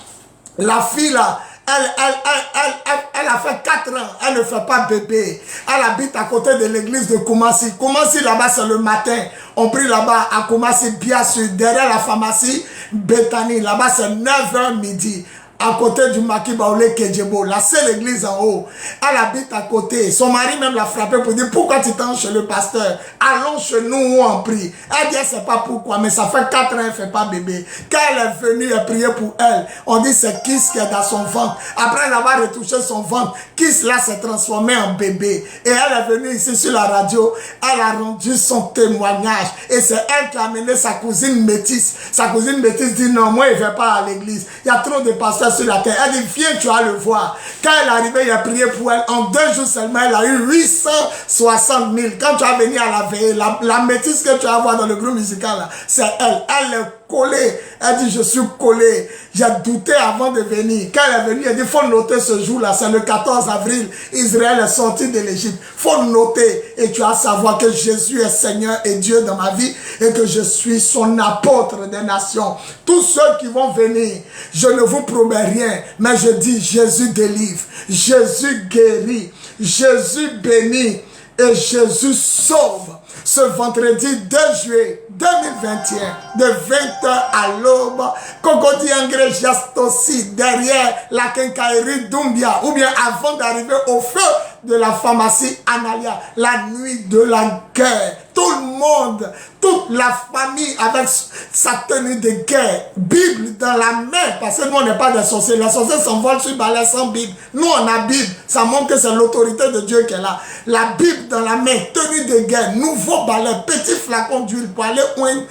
La fille là, elle a fait 4 ans, elle ne fait pas bébé. Elle habite à côté de l'église de Koumassi. Koumassi là-bas c'est le matin. On prie là-bas à Koumassi, bien sûr, derrière la pharmacie Bethany. Là-bas c'est 9h midi. À côté du Maki Baoulé Kedjebo, la seule église en haut. Elle habite à côté. Son mari même l'a frappé pour dire pourquoi tu t'en chez le pasteur. Allons chez nous où on prie. Elle dit elle sait pas pourquoi, mais ça fait 4 ans elle fait pas bébé. Quand elle est venue et prier pour elle, on dit c'est Kiss qui est dans son ventre. Après avoir retouché son ventre, Kiss là s'est transformé en bébé. Et elle est venue ici sur la radio. Elle a rendu son témoignage. Et c'est elle qui a amené sa cousine métisse. Sa cousine métisse dit non, moi je vais pas à l'église. Il y a trop de pasteurs sur la terre. Elle dit viens, tu vas le voir. Quand elle est arrivée, il a prié pour elle. En 2 jours seulement, elle a eu 860 000. Quand tu vas venir à la veille, la métisse que tu vas voir dans le groupe musical, c'est elle. Elle est collée. Elle dit je suis collée. J'ai douté avant de venir. Quand elle est venue, elle dit faut noter ce jour-là. C'est le 14 avril. Israël est sorti de l'Égypte. Faut noter. Et tu vas savoir que Jésus est Seigneur et Dieu dans ma vie. Et que je suis son apôtre des nations. Tous ceux qui vont venir, je ne vous promets rien. Mais je dis Jésus délivre. Jésus guérit. Jésus bénit. Et Jésus sauve. Ce vendredi 2 juillet 2021, de 20h à l'aube, Kogodi Angre Jastosi, derrière la quincaillerie d'Umbia, ou bien avant d'arriver au feu de la pharmacie Analia, la nuit de la guerre. Tout le monde, toute la famille avec sa tenue de guerre, Bible dans la main, parce que nous on n'est pas des sorciers. Les sorciers s'envolent sur balai sans Bible. Nous on a Bible, ça montre que c'est l'autorité de Dieu qui est là. La Bible dans la main, tenue de guerre, nouveau balai, petit flacon d'huile pour aller oindre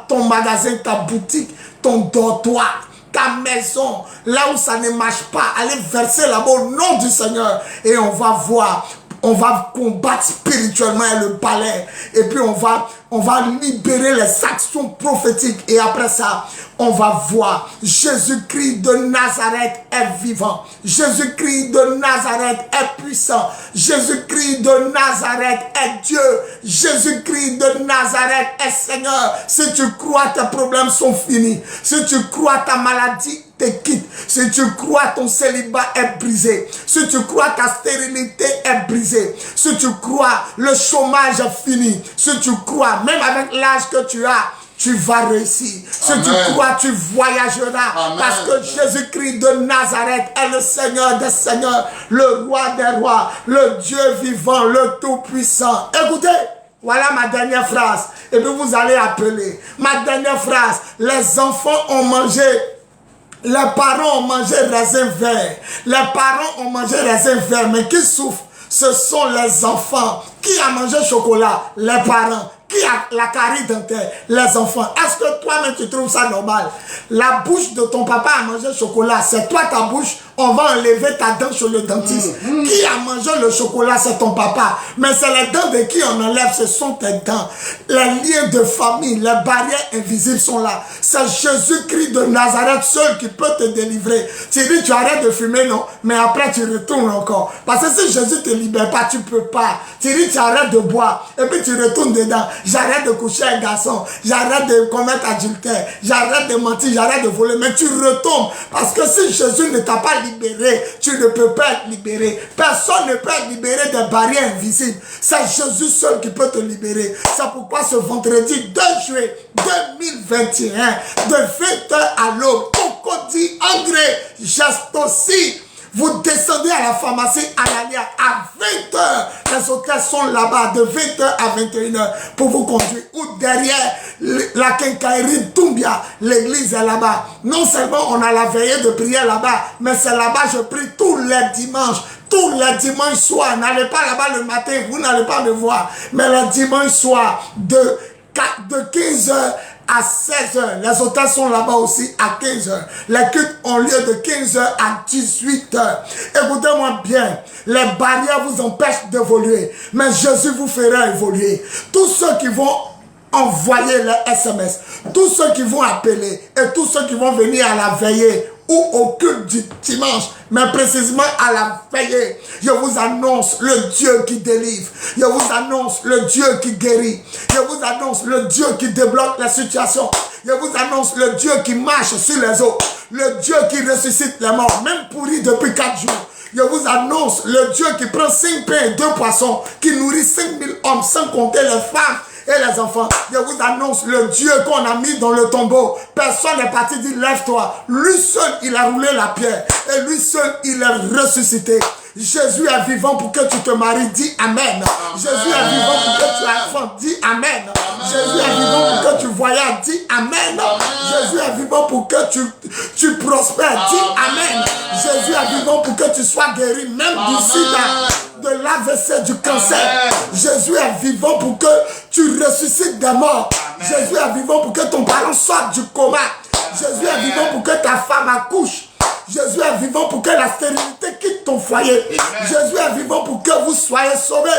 ton magasin, ta boutique, ton dortoir, ta maison, là où ça ne marche pas, allez verser là-bas au nom du Seigneur et on va voir. On va combattre spirituellement le palais. Et puis on va libérer les actions prophétiques. Et après ça, on va voir Jésus-Christ de Nazareth est vivant. Jésus-Christ de Nazareth est puissant. Jésus-Christ de Nazareth est Dieu. Jésus-Christ de Nazareth est Seigneur. Si tu crois, tes problèmes sont finis. Si tu crois, ta maladie te quitte. Si tu crois, ton célibat est brisé. Si tu crois, ta stérilité est brisée. Si tu crois, le chômage est fini. Si tu crois, même avec l'âge que tu as, tu vas réussir. Si tu crois, tu voyageras. Amen. Parce que Jésus-Christ de Nazareth est le Seigneur des Seigneurs, le Roi des Rois, le Dieu vivant, le Tout-Puissant. Écoutez, voilà ma dernière phrase. Et puis vous allez appeler. Ma dernière phrase. Les enfants ont mangé. Les parents ont mangé raisin vert. Les parents ont mangé raisin vert. Mais qui souffre? Ce sont les enfants. Qui a mangé chocolat? Les parents. Qui a la carie dentaire? Les enfants. Est-ce que toi-même tu trouves ça normal? La bouche de ton papa a mangé chocolat. C'est toi ta bouche. On va enlever ta dent chez le dentiste. Qui a mangé le chocolat? C'est ton papa. Mais c'est les dents de qui on enlève? Ce sont tes dents. Les liens de famille, les barrières invisibles sont là. C'est Jésus-Christ de Nazareth seul qui peut te délivrer. Tu dis tu arrêtes de fumer, non? Mais après tu retournes encore. Parce que si Jésus te libère pas, tu peux pas. Tu dis tu arrêtes de boire. Et puis tu retournes dedans. J'arrête de coucher un garçon. J'arrête de commettre adultère. J'arrête de mentir. J'arrête de voler. Mais tu retombes. Parce que si Jésus ne t'a pas libéré, tu ne peux pas être libéré. Personne ne peut être libéré des barrières invisibles. C'est Jésus seul qui peut te libérer. C'est pourquoi ce vendredi 2 juillet 2021, de 20h à l'aube, Kogodi Angre Jastosi, vous descendez à la pharmacie Analia à 20h. Les hôtels sont là-bas de 20h à 21h pour vous conduire. Ou derrière la quincaillerie d'Umbia, l'église est là-bas. Non seulement on a la veillée de prière là-bas, mais c'est là-bas je prie tous les dimanches. Tous les dimanches soirs. N'allez pas là-bas le matin, vous n'allez pas me voir. Mais le dimanche soir de 15h à 16h. Les hôtels sont là-bas aussi à 15h. Les cultes ont lieu de 15h à 18h. Écoutez-moi bien, les barrières vous empêchent d'évoluer, mais Jésus vous fera évoluer. Tous ceux qui vont envoyer les SMS, tous ceux qui vont appeler et tous ceux qui vont venir à la veillée ou au culte du dimanche, mais précisément à la veillée, je vous annonce le Dieu qui délivre, je vous annonce le Dieu qui guérit, je vous annonce le Dieu qui débloque la situation, je vous annonce le Dieu qui marche sur les eaux, le Dieu qui ressuscite les morts, même pourris depuis 4 jours. Je vous annonce le Dieu qui prend 5 pains et 2 poissons, qui nourrit 5000 hommes sans compter les femmes et les enfants. Je vous annonce le Dieu qu'on a mis dans le tombeau. Personne n'est parti dire lève-toi. Lui seul, il a roulé la pierre. Et lui seul, il est ressuscité. Jésus est vivant pour que tu te maries, dis Amen. Jésus est vivant pour que tu aies enfant, dis Amen. Jésus est vivant pour que tu voyages, dis Amen. Jésus est vivant pour que tu prospères, dis Amen. Jésus est vivant pour que tu sois guéri, même du sida, de l'AVC, du cancer. Jésus est vivant pour que tu ressuscites des morts. Jésus est vivant pour que ton parent sorte du coma. Jésus est vivant pour que ta femme accouche. Jésus est vivant pour que la stérilité quitte ton foyer. Jésus est vivant pour que vous soyez sauvés.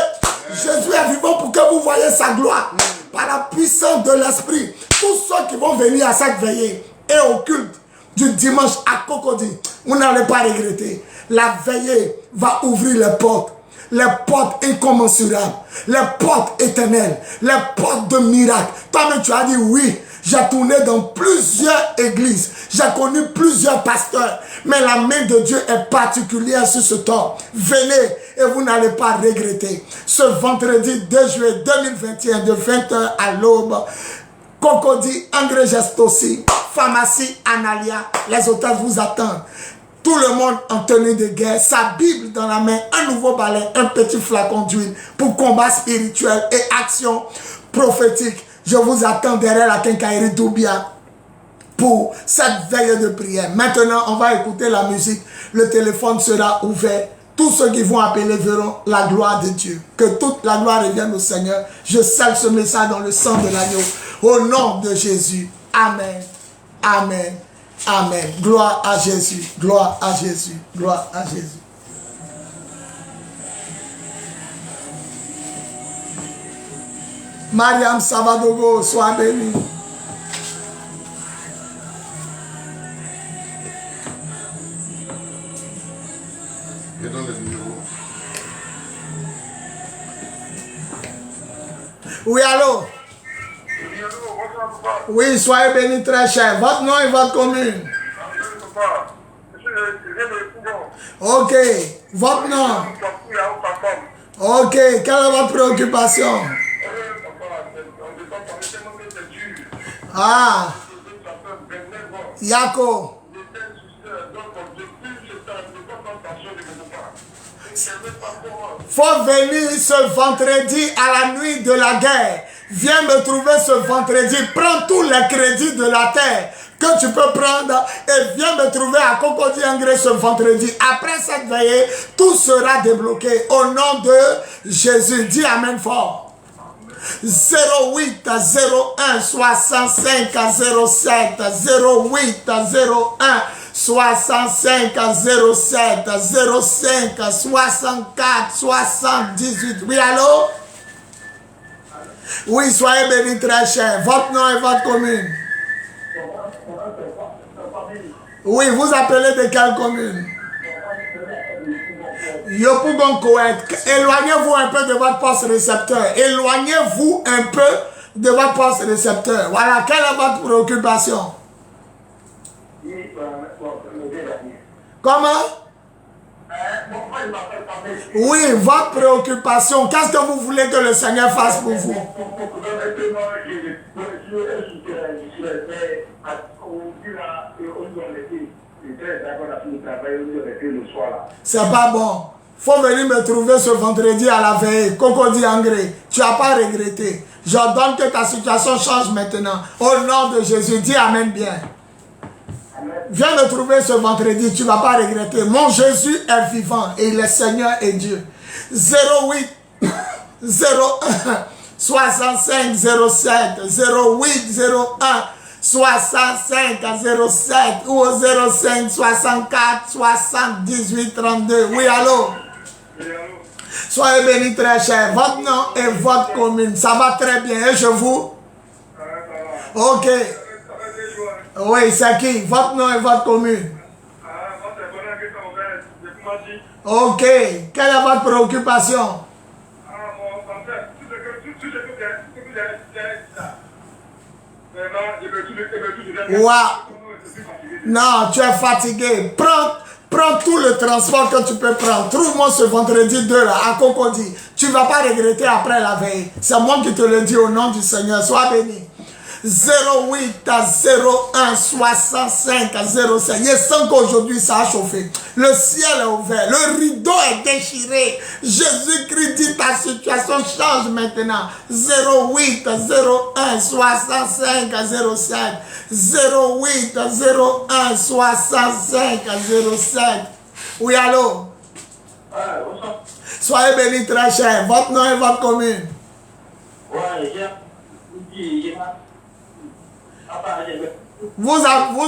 Jésus est vivant pour que vous voyez sa gloire. Par la puissance de l'Esprit, tous ceux qui vont venir à cette veillée et au culte du dimanche à Cocody, vous n'allez pas regretter. La veillée va ouvrir les portes incommensurables, les portes éternelles, les portes de miracles. Toi-même, tu as dit oui. J'ai tourné dans plusieurs églises. J'ai connu plusieurs pasteurs. Mais la main de Dieu est particulière sur ce temps. Venez et vous n'allez pas regretter. Ce vendredi 2 juillet 2021 de 20h à l'aube, Cocody, André Gestossi, Pharmacie Analia, les hôtels vous attendent. Tout le monde en tenue de guerre, sa Bible dans la main, un nouveau balai, un petit flacon d'huile pour combat spirituel et action prophétique. Je vous attends derrière la quincaillerie d'Oubia pour cette veille de prière. Maintenant, on va écouter la musique. Le téléphone sera ouvert. Tous ceux qui vont appeler verront la gloire de Dieu. Que toute la gloire revienne au Seigneur. Je scelle ce message dans le sang de l'agneau. Au nom de Jésus. Amen. Amen. Amen. Gloire à Jésus. Gloire à Jésus. Gloire à Jésus. Mariam Savadogo, sois béni. Je donne le numéro. Oui, allô? Oui, soyez bénis très cher. Votre nom et votre commune. Ok. Votre nom. Ok. Quelle est votre préoccupation? Ah. Yako. Faut venir ce vendredi à la nuit de la guerre. Viens me trouver ce vendredi. Prends tous les crédits de la terre que tu peux prendre et viens me trouver à Cocody Angré ce vendredi. Après cette veillée, tout sera débloqué au nom de Jésus. Dis Amen fort. 08 01 65 07 08 01 65 07 05 64 78. Oui, allô? Oui, soyez bénis très cher. Votre nom et votre commune. Oui, vous appelez de quelle commune? Yopougon Koweït. Éloignez-vous un peu de votre poste récepteur. Éloignez-vous un peu de votre poste récepteur. Voilà, quelle est votre préoccupation? Comment? Oui, votre préoccupation. Qu'est-ce que vous voulez que le Seigneur fasse pour vous? C'est pas bon. Faut venir me trouver ce vendredi à la veille. Cocody Angré. Tu n'as pas regretté. J'ordonne que ta situation change maintenant. Au nom de Jésus, dis Amen bien. Viens me trouver ce vendredi, tu ne vas pas regretter. Mon Jésus est vivant et il est Seigneur et Dieu. 08 01 65 07 08 01 65 07 ou au 05 64 78 32. Oui, allô? Soyez bénis très cher. Votre nom et votre commune. Ça va très bien. Et chez vous? Ok. Oui, c'est qui? Votre nom et votre commune. Ok. Quelle est votre préoccupation? Wow. Non, tu es fatigué. Prends tout le transport que tu peux prendre. Trouve-moi ce vendredi 2 là, à Cocody. Tu ne vas pas regretter après la veille. C'est moi qui te le dis au nom du Seigneur. Sois béni. 08 01 65 07. Je sens qu'aujourd'hui ça a chauffé. Le ciel est ouvert. Le rideau est déchiré. Jésus-Christ dit ta situation change maintenant. 08 01 65 07. 08 01 65 07. Oui, allô? Soyez bénis très cher. Votre nom et votre commune. Vous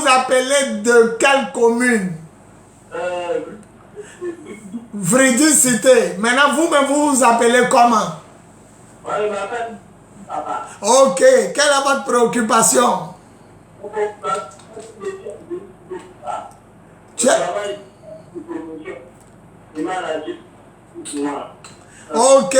appelez de quelle commune? Vridi Cité. Maintenant, vous-même, vous vous appelez comment? Ok. Quelle est votre préoccupation? Ok,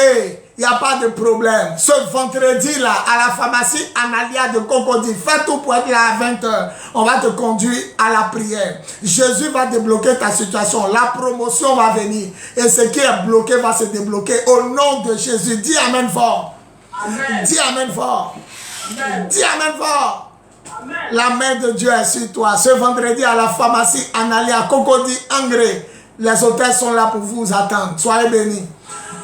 il n'y a pas de problème. Ce vendredi-là, à la pharmacie Analia de Cocody, fais tout pour être là à 20h. On va te conduire à la prière. Jésus va débloquer ta situation. La promotion va venir. Et ce qui est bloqué va se débloquer. Au nom de Jésus, dis Amen fort. Amen. Dis Amen fort. Amen. Dis Amen fort. Amen. La main de Dieu est sur toi. Ce vendredi à la pharmacie Analia, Cocody, Angré. Les hôtels sont là pour vous attendre. Soyez bénis.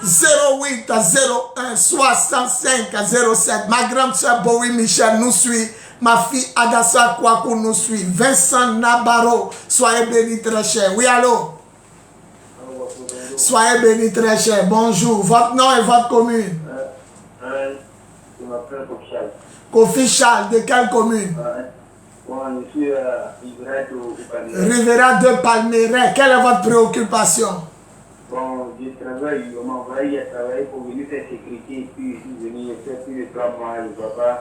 08 01 65 07. Ma grande soeur Bowie Michel nous suit. Ma fille Adassa Kwaku nous suit. Vincent Nabaro. Soyez bénis très cher. Oui, allô? Soyez bénis très cher. Bonjour. Votre nom et votre commune? Je m'appelle Kofi Charles. Kofi Charles, de quelle commune? Je suis Rivera de Palmeraie. Quelle est votre préoccupation? Bon, je travaille, on m'a envoyé à travailler pour venir faire sécurité et puis je suis venu faire plus de 3 mois, je ne vois pas,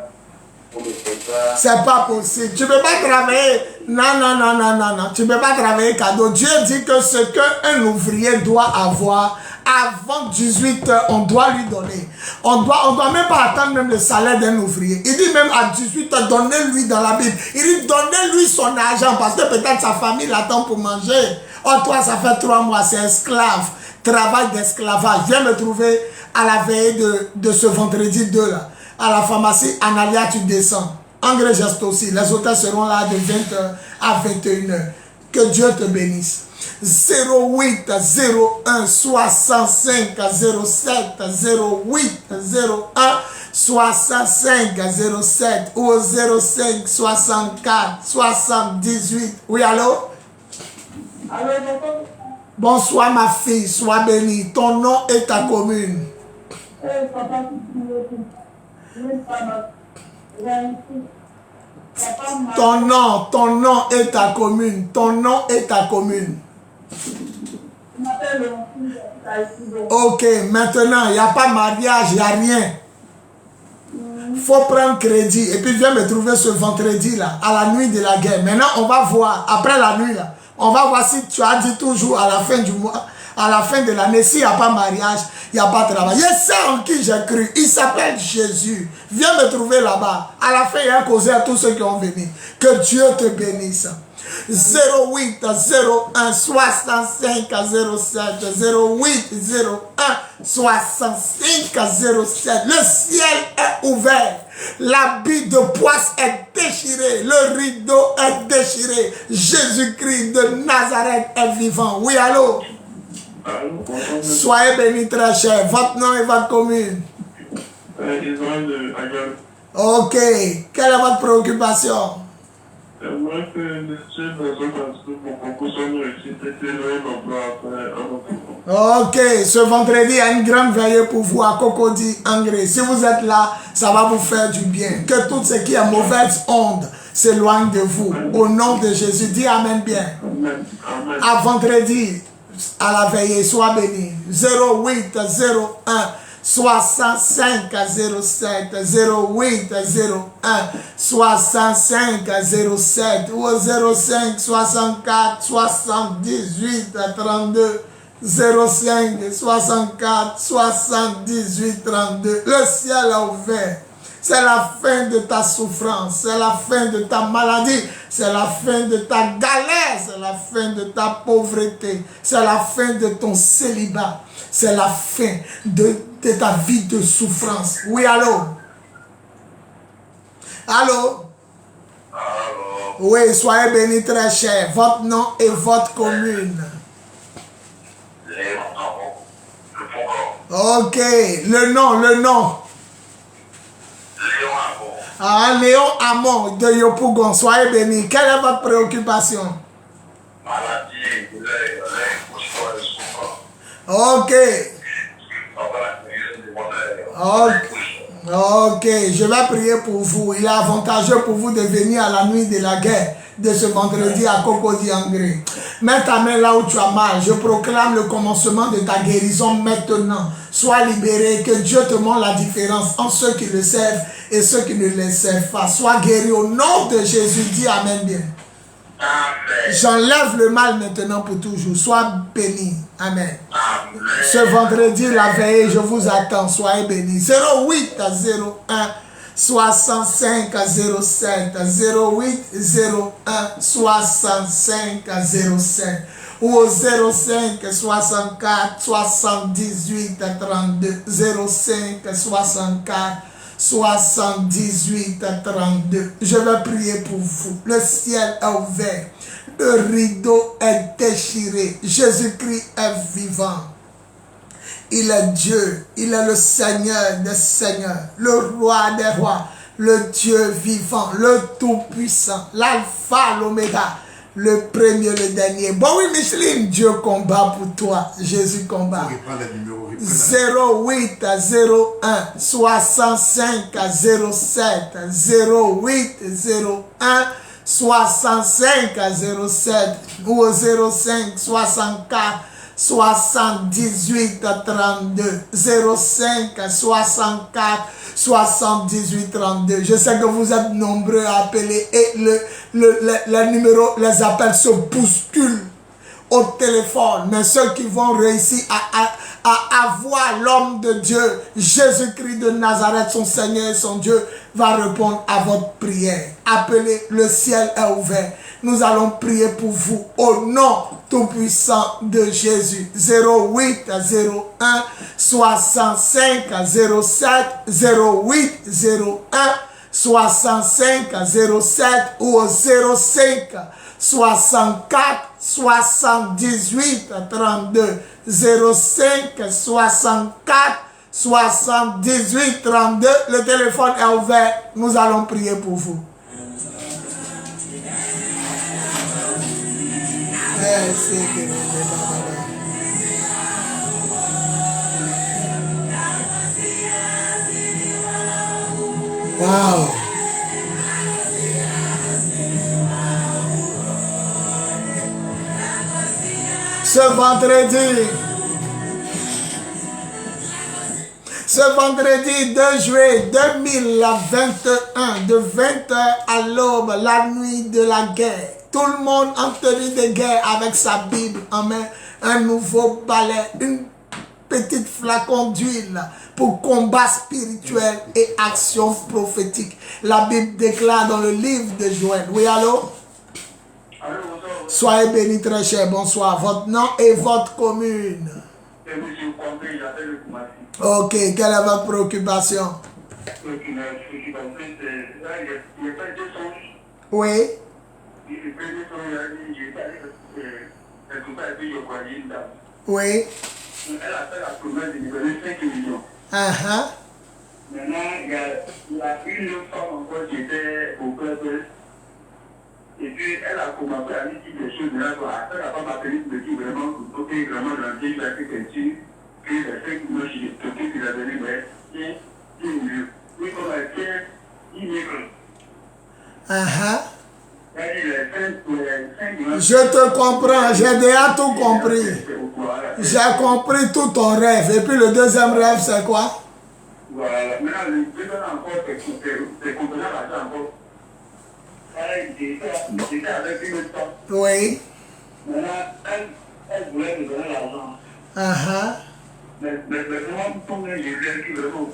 on ne me fait pas. C'est pas possible. Tu ne peux pas travailler. Non. Tu ne peux pas travailler cadeau. Dieu dit que ce qu'un ouvrier doit avoir, avant 18 heures, on doit lui donner. On doit même pas attendre même le salaire d'un ouvrier. Il dit même à 18 heures, donnez-lui dans la Bible. Il dit donnez-lui son argent parce que peut-être sa famille l'attend pour manger. Oh, toi, ça fait 3 mois, c'est esclave. Travail d'esclavage. Viens me trouver à la veille de ce vendredi 2 là. À la pharmacie Analia, tu descends. Engrais Geste aussi. Les hôtels seront là de 20h à 21h. Que Dieu te bénisse. 08 01 65 07 08 01 65 07 ou 05 64 78. Oui, allô? Bonsoir ma fille, sois bénie. Ton nom et ta commune. Ton nom et ta commune. Ton nom et ta commune. Ok, maintenant, il n'y a pas mariage, il n'y a rien. Il faut prendre crédit. Et puis viens me trouver ce vendredi là, à la nuit de la guerre. Maintenant, on va voir, après la nuit là, on va voir si tu as dit toujours à la fin du mois, à la fin de l'année, s'il n'y a pas mariage, il n'y a pas travail. Je sais en qui j'ai cru. Il s'appelle Jésus. Viens me trouver là-bas. À la fin, il y a causé à tous ceux qui ont venu. Que Dieu te bénisse. 08 01 65 07 08 01 65 07. Le ciel est ouvert. L'habit de poisse est déchiré. Le rideau est déchiré. Jésus-Christ de Nazareth est vivant. Oui, allô? Soyez bénis très cher. Votre nom et votre commune? Israël de Aguel. Ok. Quelle est votre préoccupation? J'aimerais que le Dieu dans un parce pour beaucoup sont réussis, c'était un emploi après un emploi. Ok, ce vendredi, il y a une grande veillée pour vous à Cocody Angré. Si vous êtes là, ça va vous faire du bien. Que tout ce qui est mauvaise onde s'éloigne de vous. Au nom de Jésus, dis Amen bien. Amen. Amen. À vendredi, à la veillée, sois béni. 08 01 65 07 08 01 65 07 ou 05 64 78 32 05 64 78 32. Le ciel est ouvert. C'est la fin de ta souffrance, c'est la fin de ta maladie, c'est la fin de ta galère, c'est la fin de ta pauvreté, c'est la fin de ton célibat, c'est la fin de ta vie de souffrance. Oui, allô? Allô? Allô? Oui, soyez bénis très cher. Votre nom et votre commune. Ok, le nom. Léon Amon de Yopougon, soyez bénis. Quelle est votre préoccupation? Maladie, Ok. Ok, je vais prier pour vous. Il est avantageux pour vous de venir à la nuit de la guerre de ce vendredi à Cocody Angré. Mets ta main là où tu as mal. Je proclame le commencement de ta guérison maintenant. Sois libéré, que Dieu te montre la différence entre ceux qui le servent et ceux qui ne le servent pas. Sois guéri au nom de Jésus. Dis Amen bien. J'enlève le mal maintenant pour toujours. Sois béni. Amen. Ce vendredi, la veille, je vous attends. Soyez bénis. 08 01 65 07 08 01 65 07 ou au 05 64 78 32 05 64 78 32. Je vais prier pour vous. Le ciel est ouvert. Le rideau est déchiré. Jésus-Christ est vivant. Il est Dieu. Il est le Seigneur des Seigneurs. Le Roi des Rois. Le Dieu vivant. Le Tout-Puissant. L'Alpha, l'Oméga. Le premier, le dernier. Bon oui, Micheline, Dieu combat pour toi. Jésus combat. 08 01 65 07 08 01 65 07 ou 05 64 78 32 05 64 78 32. Je sais que vous êtes nombreux à appeler et les numéros, les appels se bousculent au téléphone, mais ceux qui vont réussir à avoir l'homme de Dieu, Jésus-Christ de Nazareth, son Seigneur et son Dieu, va répondre à votre prière. Appelez, le ciel est ouvert. Nous allons prier pour vous au nom tout-puissant de Jésus. 08 01 65 07 08 01 65 07 ou au 05 64 78 32 05 64 78 32. Le téléphone est ouvert. Nous allons prier pour vous. Wow. Ce vendredi 2 juillet 2021, de 20h à l'aube, la nuit de la guerre. Tout le monde en tenue de guerre avec sa Bible en main, un nouveau balai, une petite flacon d'huile pour combat spirituel et action prophétique. La Bible déclare dans le livre de Joël. Oui, allô? Soyez bénis très cher, bonsoir. Votre nom et votre commune. Ok, quelle est votre préoccupation? Oui. Oui. Elle a fait la promesse de libérer 5 millions. Maintenant, il y a une autre femme encore qui était au club. Et Et puis, elle a commencé à lui dire des choses. Après, la femme a appelé me dit vraiment, ok, vraiment gentil, il a fait quelque chose. Puis, il a fait que moi, je l'ai toqué, il a donné, mais, oui, comme elle tient, il est comme. Je te comprends, j'ai déjà tout compris. J'ai compris tout ton rêve. Et puis le deuxième rêve, c'est quoi? Voilà, maintenant, le deuxième encore, c'est contenant l'argent encore. J'étais avec une autre femme. Oui. Maintenant, elle voulait me donner l'argent. Mais vraiment, pour moi, je voulais dire vraiment, où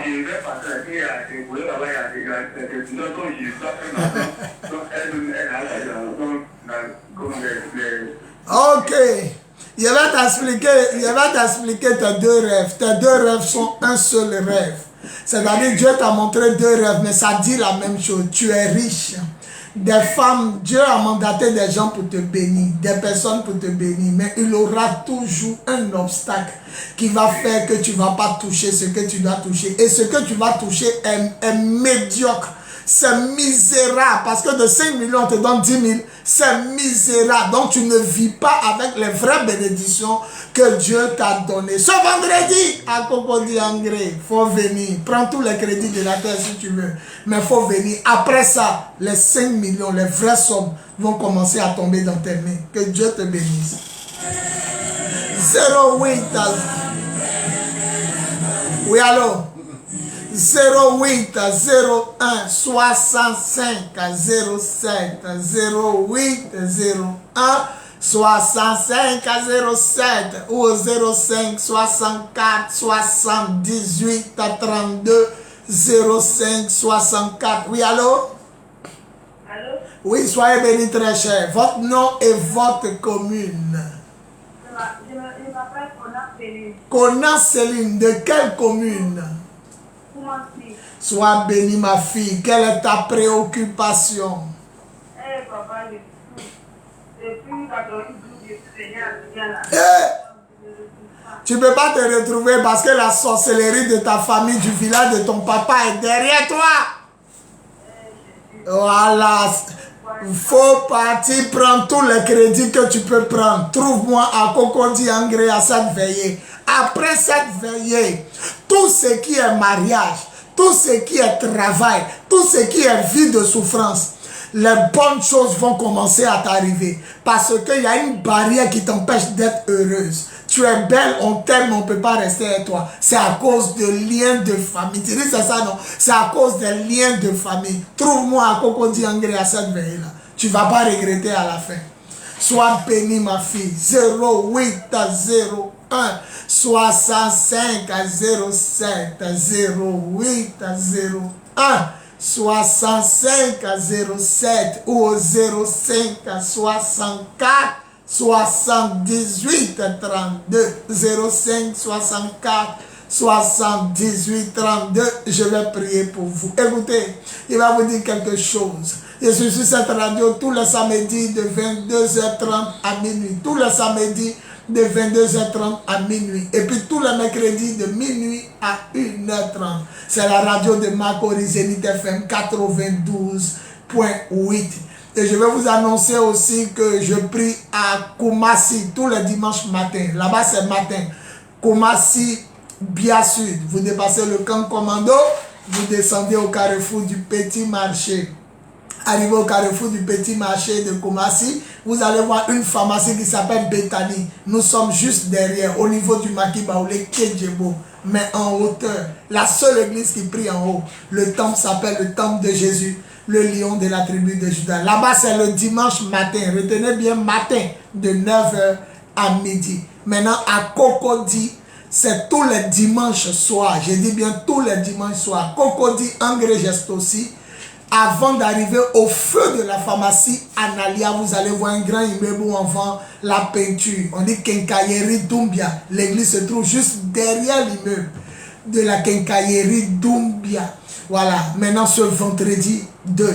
je vais passer, il y a des boulets là-bas, il y a des étudiants, quand je dois faire l'argent, donc elle a l'argent. Ok. Je vais t'expliquer tes deux rêves. Tes deux rêves sont un seul rêve. C'est-à-dire Dieu t'a montré deux rêves, mais ça dit la même chose. Tu es riche. Des femmes, Dieu a mandaté des gens pour te bénir, des personnes pour te bénir, mais il aura toujours un obstacle qui va faire que tu ne vas pas toucher ce que tu dois toucher. Et ce que tu vas toucher est médiocre. C'est misérable, parce que de 5 millions, on te donne 10 000, c'est misérable. Donc tu ne vis pas avec les vraies bénédictions que Dieu t'a données. Ce vendredi, à Cocody Angré, il faut venir. Prends tous les crédits de la terre si tu veux, mais il faut venir. Après ça, les 5 millions, les vraies sommes vont commencer à tomber dans tes mains. Que Dieu te bénisse. 08. Oui, allô? 08 01 65 07 08 01 65 07 ou 05 64 78 32 05 64. Oui, allô? Allô? Oui, soyez bénis très cher. Votre nom et votre commune. Je m'appelle Conan Céline. Conan Céline, de quelle commune? Sois bénie ma fille. Quelle est ta préoccupation? Eh papa, depuis 92, je suis venue à Ghana. Tu ne peux pas te retrouver parce que la sorcellerie de ta famille, du village de ton papa est derrière toi. Voilà. Il faut partir prendre tous les crédits que tu peux prendre. Trouve-moi à Cocody Angré à cette veillée. Après cette veillée, tout ce qui est mariage, tout ce qui est travail, tout ce qui est vie de souffrance, les bonnes choses vont commencer à t'arriver. Parce qu'il y a une barrière qui t'empêche d'être heureuse. Tu es belle, on t'aime, on ne peut pas rester avec toi. C'est à cause de liens de famille. Tu dis c'est ça, non? C'est à cause des liens de famille. Trouve-moi à Cocody Angré à cette veille-là. Tu ne vas pas regretter à la fin. Sois bénie ma fille. 08 01 65 07 08 01 65 07 ou 05 64 78 32 05 64 78 32. Je vais prier pour vous. Écoutez, il va vous dire quelque chose. Je suis sur cette radio tous les samedis de 22h30 à minuit. Tous les samedis de 22h30 à minuit. Et puis tous les mercredis de minuit à 1h30. C'est la radio de Makori Zenith FM 92.8. Et je vais vous annoncer aussi que je prie à Koumassi tous les dimanches matin. Là-bas c'est matin. Koumassi, Bia Sud. Vous dépassez le camp commando. Vous descendez au carrefour du Petit Marché. Arrivé au carrefour du Petit Marché de Koumassi, vous allez voir une pharmacie qui s'appelle Bethany. Nous sommes juste derrière, au niveau du Maki Baoulé, Kedjebo, mais en hauteur. La seule église qui prie en haut. Le temple s'appelle le temple de Jésus, le lion de la tribu de Juda. Là-bas, c'est le dimanche matin. Retenez bien, matin, de 9h à midi. Maintenant, à Cocody, c'est tous les dimanches soirs. Je dis bien tous les dimanches soirs. Cocody Angré Geste aussi. Avant d'arriver au feu de la pharmacie Analia, vous allez voir un grand immeuble où on vend la peinture. On dit Quincaillerie Doumbia. L'église se trouve juste derrière l'immeuble de la Quincaillerie Doumbia. Voilà. Maintenant, ce vendredi 2,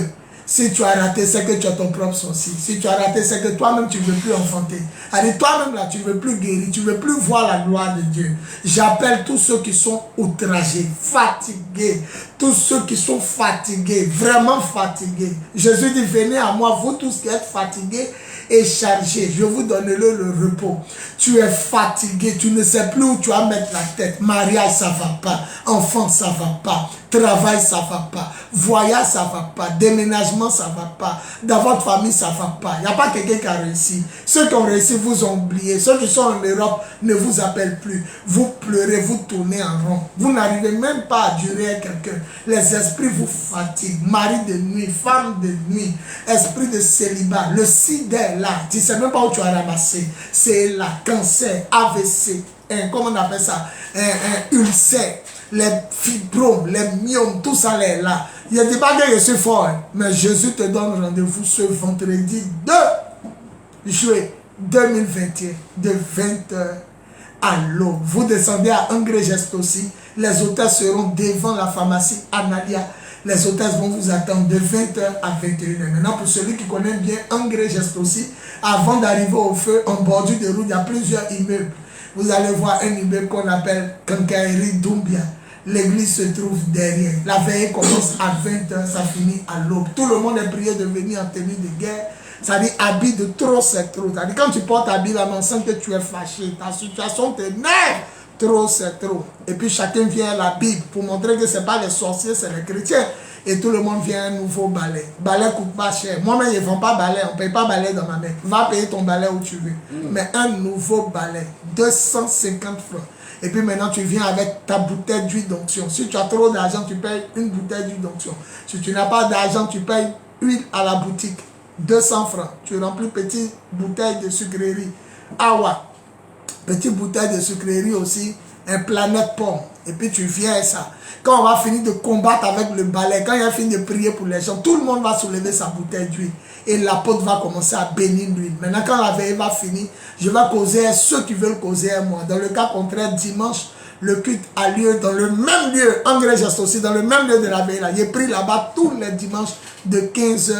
Si tu as raté, c'est que tu as ton propre sorcier. Si tu as raté, c'est que toi-même, tu ne veux plus enfanter. Allez, toi-même, là, tu ne veux plus guérir. Tu ne veux plus voir la gloire de Dieu. J'appelle tous ceux qui sont outragés, fatigués. Tous ceux qui sont fatigués, vraiment fatigués. Jésus dit, venez à moi, vous tous qui êtes fatigués et chargés. Je vous donnerai le repos. Tu es fatigué. Tu ne sais plus où tu vas mettre la tête. Mariage, ça ne va pas. Enfant, ça ne va pas. Travail, ça ne va pas. Voyage, ça ne va pas. Déménagement, ça ne va pas. Dans votre famille, ça ne va pas. Il n'y a pas quelqu'un qui a réussi. Ceux qui ont réussi vous ont oublié. Ceux qui sont en Europe ne vous appellent plus. Vous pleurez, vous tournez en rond. Vous n'arrivez même pas à durer à quelqu'un. Les esprits vous fatiguent. Mari de nuit, femme de nuit, esprit de célibat. Le sida est là. Tu ne sais même pas où tu as ramassé. C'est là. Cancer, AVC. Comment on appelle ça? Ulcère. Les fibromes, les myomes, tout ça est là. Il ne dit pas que je suis fort, mais Jésus te donne rendez-vous ce vendredi 2 juillet 2021 de 20h à l'aube. Vous descendez à Angré Geste aussi. Les hôtesses seront devant la pharmacie Analia. Les hôtesses vont vous attendre de 20h à 21h. Maintenant, pour celui qui connaît bien Angré Geste aussi, avant d'arriver au feu, en bordure de route, il y a plusieurs immeubles. Vous allez voir un immeuble qu'on appelle Kankairi Doumbia. L'église se trouve derrière. La veille commence à 20h, ça finit à l'aube. Tout le monde est prié de venir en tenue de guerre. Ça dit habit de trop, c'est trop. Ça dit quand tu portes habit là, on sent que tu es fâché. Ta situation t'énerve. Trop, c'est trop. Et puis chacun vient à la Bible pour montrer que ce n'est pas les sorciers, c'est les chrétiens. Et tout le monde vient à un nouveau balai. Balai coûte pas cher. Moi-même, ils ne vendent pas balai. On ne paye pas balai dans ma main. Va payer ton balai où tu veux. Mais un nouveau balai, 250 francs. Et puis maintenant, tu viens avec ta bouteille d'huile d'onction. Si tu as trop d'argent, tu payes une bouteille d'huile d'onction. Si tu n'as pas d'argent, tu payes huile à la boutique. 200 francs. Tu remplis petite bouteille de sucrerie. Awa. Petite bouteille de sucrerie aussi. Un planète pomme. Et puis tu viens à ça. Quand on va finir de combattre avec le balai, quand il a fini de prier pour les gens, tout le monde va soulever sa bouteille d'huile. Et l'apôtre va commencer à bénir l'huile. Maintenant, quand la veille va finir, je vais causer à ceux qui veulent causer à moi. Dans le cas contraire, dimanche, le culte a lieu dans le même lieu. En Grèce aussi, dans le même lieu de la veille. J'ai pris là-bas tous les dimanches de 15h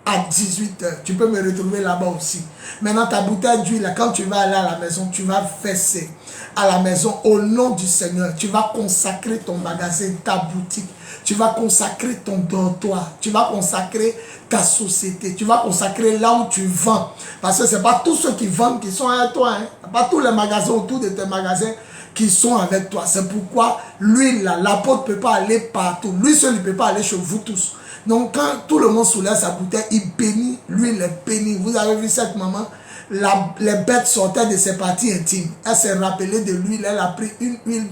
à 18h. Tu peux me retrouver là-bas aussi. Maintenant, ta bouteille d'huile, quand tu vas aller à la maison, tu vas verser à la maison au nom du Seigneur. Tu vas consacrer ton magasin, ta boutique. Tu vas consacrer ton dortoir. Tu vas consacrer ta société. Tu vas consacrer là où tu vends. Parce que ce n'est pas tous ceux qui vendent qui sont avec toi. Hein. Ce n'est pas tous les magasins autour de tes magasins qui sont avec toi. C'est pourquoi lui, l'apôtre ne peut pas aller partout. Lui seul, il ne peut pas aller chez vous tous. Donc, quand tout le monde soulève sa bouteille, il bénit. Lui, il est béni. Vous avez vu cette maman? Les bêtes sortaient de ses parties intimes. Elle s'est rappelée de l'huile. Elle a pris une huile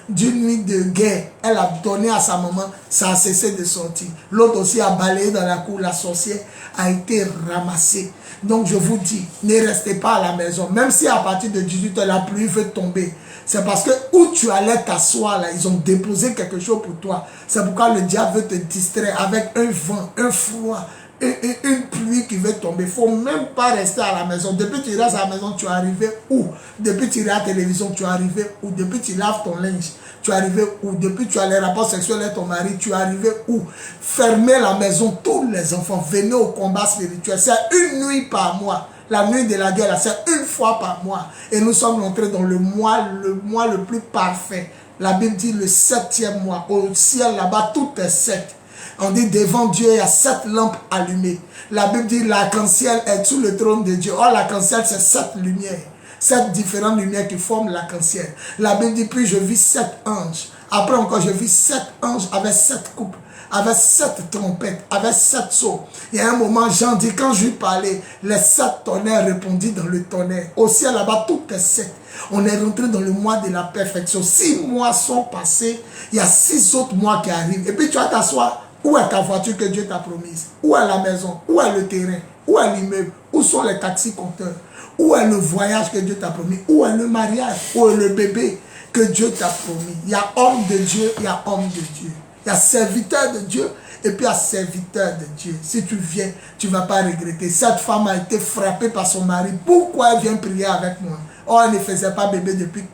d'une huile de guerre. Elle a donné à sa maman. Ça a cessé de sortir. L'autre aussi a balayé dans la cour. La sorcière a été ramassée. Donc je vous dis, ne restez pas à la maison. Même si à partir de 18h, la pluie veut tomber. C'est parce que où tu allais t'asseoir là, ils ont déposé quelque chose pour toi. C'est pourquoi le diable veut te distraire avec un vent, un froid. Une pluie qui veut tomber. Il ne faut même pas rester à la maison. Depuis que tu restes à la maison, tu es arrivé où? Depuis que tu regardes la télévision, tu es arrivé où? Depuis que tu laves ton linge, tu es arrivé où? Depuis que tu as les rapports sexuels avec ton mari, tu es arrivé où? Fermez la maison, tous les enfants, venez au combat spirituel. C'est une nuit par mois. La nuit de la guerre, c'est une fois par mois. Et nous sommes entrés dans le mois le plus parfait. La Bible dit le 7e mois. Au ciel là-bas, tout est 7. On dit devant Dieu, il y a 7 lampes allumées. La Bible dit l'arc-en-ciel est sous le trône de Dieu. Or, l'arc-en-ciel, c'est 7 lumières. 7 différentes lumières qui forment l'arc-en-ciel. La Bible dit, puis je vis 7 anges. Après encore, je vis 7 anges avec 7 coupes, avec 7 trompettes, avec 7 sceaux. Il y a un moment, Jean dit, quand je lui parlais, les 7 tonnerres répondirent dans le tonnerre. Au ciel, là-bas, tout est 7. On est rentré dans le mois de la perfection. 6 mois sont passés. Il y a 6 autres mois qui arrivent. Et puis, tu vas t'asseoir. Où est ta voiture que Dieu t'a promise? Où est la maison? Où est le terrain? Où est l'immeuble? Où sont les taxis compteurs? Où est le voyage que Dieu t'a promis? Où est le mariage? Où est le bébé que Dieu t'a promis? Il y a homme de Dieu, il y a homme de Dieu. Il y a serviteur de Dieu et puis il y a serviteur de Dieu. Si tu viens, tu ne vas pas regretter. Cette femme a été frappée par son mari. Pourquoi elle vient prier avec moi? Oh, elle ne faisait pas bébé depuis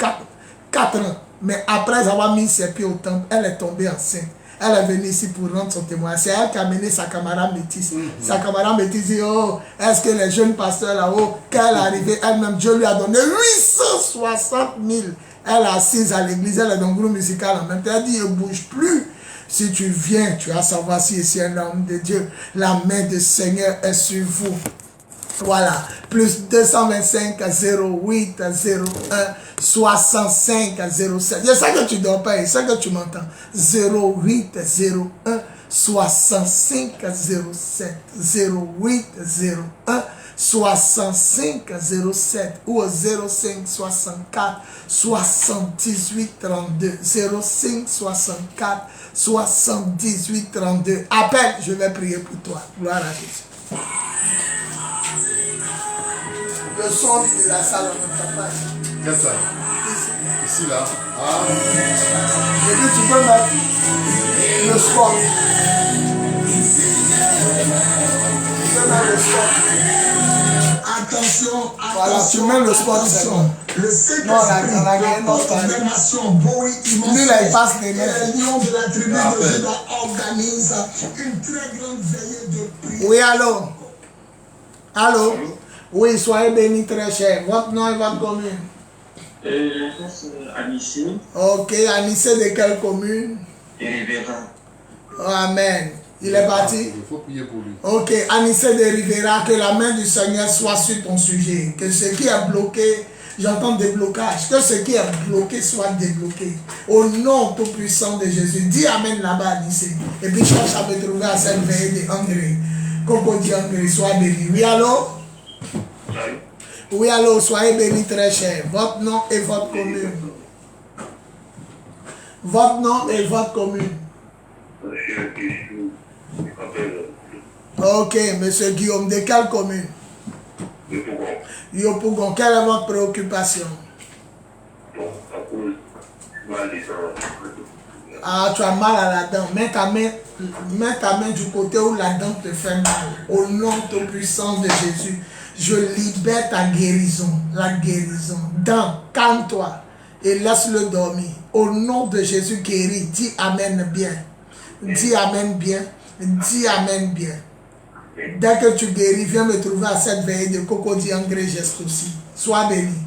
4 ans. Mais après avoir mis ses pieds au temple, elle est tombée enceinte. Elle est venue ici pour rendre son témoignage. C'est elle qui a amené sa camarade métisse. Sa camarade métisse dit, oh, est-ce que les jeunes pasteurs là-haut, quand elle est arrivée, elle-même, Dieu lui a donné 860 000. Elle est assise à l'église, elle est dans le groupe musical en même temps. Elle dit, ne bouge plus. Si tu viens, tu vas savoir si ici un homme de Dieu. La main du Seigneur est sur vous. Voilà, plus 225 à 08 à 01 65 à 07. Je sais que tu ne dors pas, je sais que tu m'entends. 08 à 01 65 à 07. 08 à 01 65 à 07 ou au 05 64 78 32. 05 64 78 32. Appelle, je vais prier pour toi. Gloire à Jésus. Le son de la salle en même temps. Quelle salle? Ici, là. Ah. Et puis tu peux mettre le sport. Tu peux mettre le sport. Attention, voilà, tu mets le sport, attention. Le Saint-Esprit, la nation, Bowie, lui là, il passe des mains. les lions de la tribu de Juda organisent une très grande veillée de prière. Oui, allô? Allô? Oui, soyez bénis très cher. Votre nom et votre commune? Mon nom c'est Anissé. Ok, Anissé de quelle commune? Et Rivera. Oh, amen. Il est parti? Il faut prier pour lui. Ok, Anissé de Rivera, que la main du Seigneur soit sur ton sujet. Que ce qui est bloqué, j'entends déblocage. Que ce qui est bloqué soit débloqué. Au nom tout puissant de Jésus. Dis amen là-bas, Anissé. Et puis cherche à me trouver à cette veille de André. Coco dit André, sois béni. Oui, allô? Oui, allô, soyez bénis très cher. Votre nom et votre commune. Votre nom et votre commune. Ok, monsieur Guillaume, de quelle commune? Yopougon. Quelle est votre préoccupation? Ah, tu as mal à la dent. Mets ta main du côté où la dent te fait mal. Au nom tout puissant de Jésus. Je libère ta guérison, la guérison. Dents, calme-toi et laisse-le dormir. Au nom de Jésus guéri, dis amen bien. Dis amen bien. Dis amen bien. Dès que tu guéris, viens me trouver à cette veille de Coco Diangré geste aussi. Sois béni.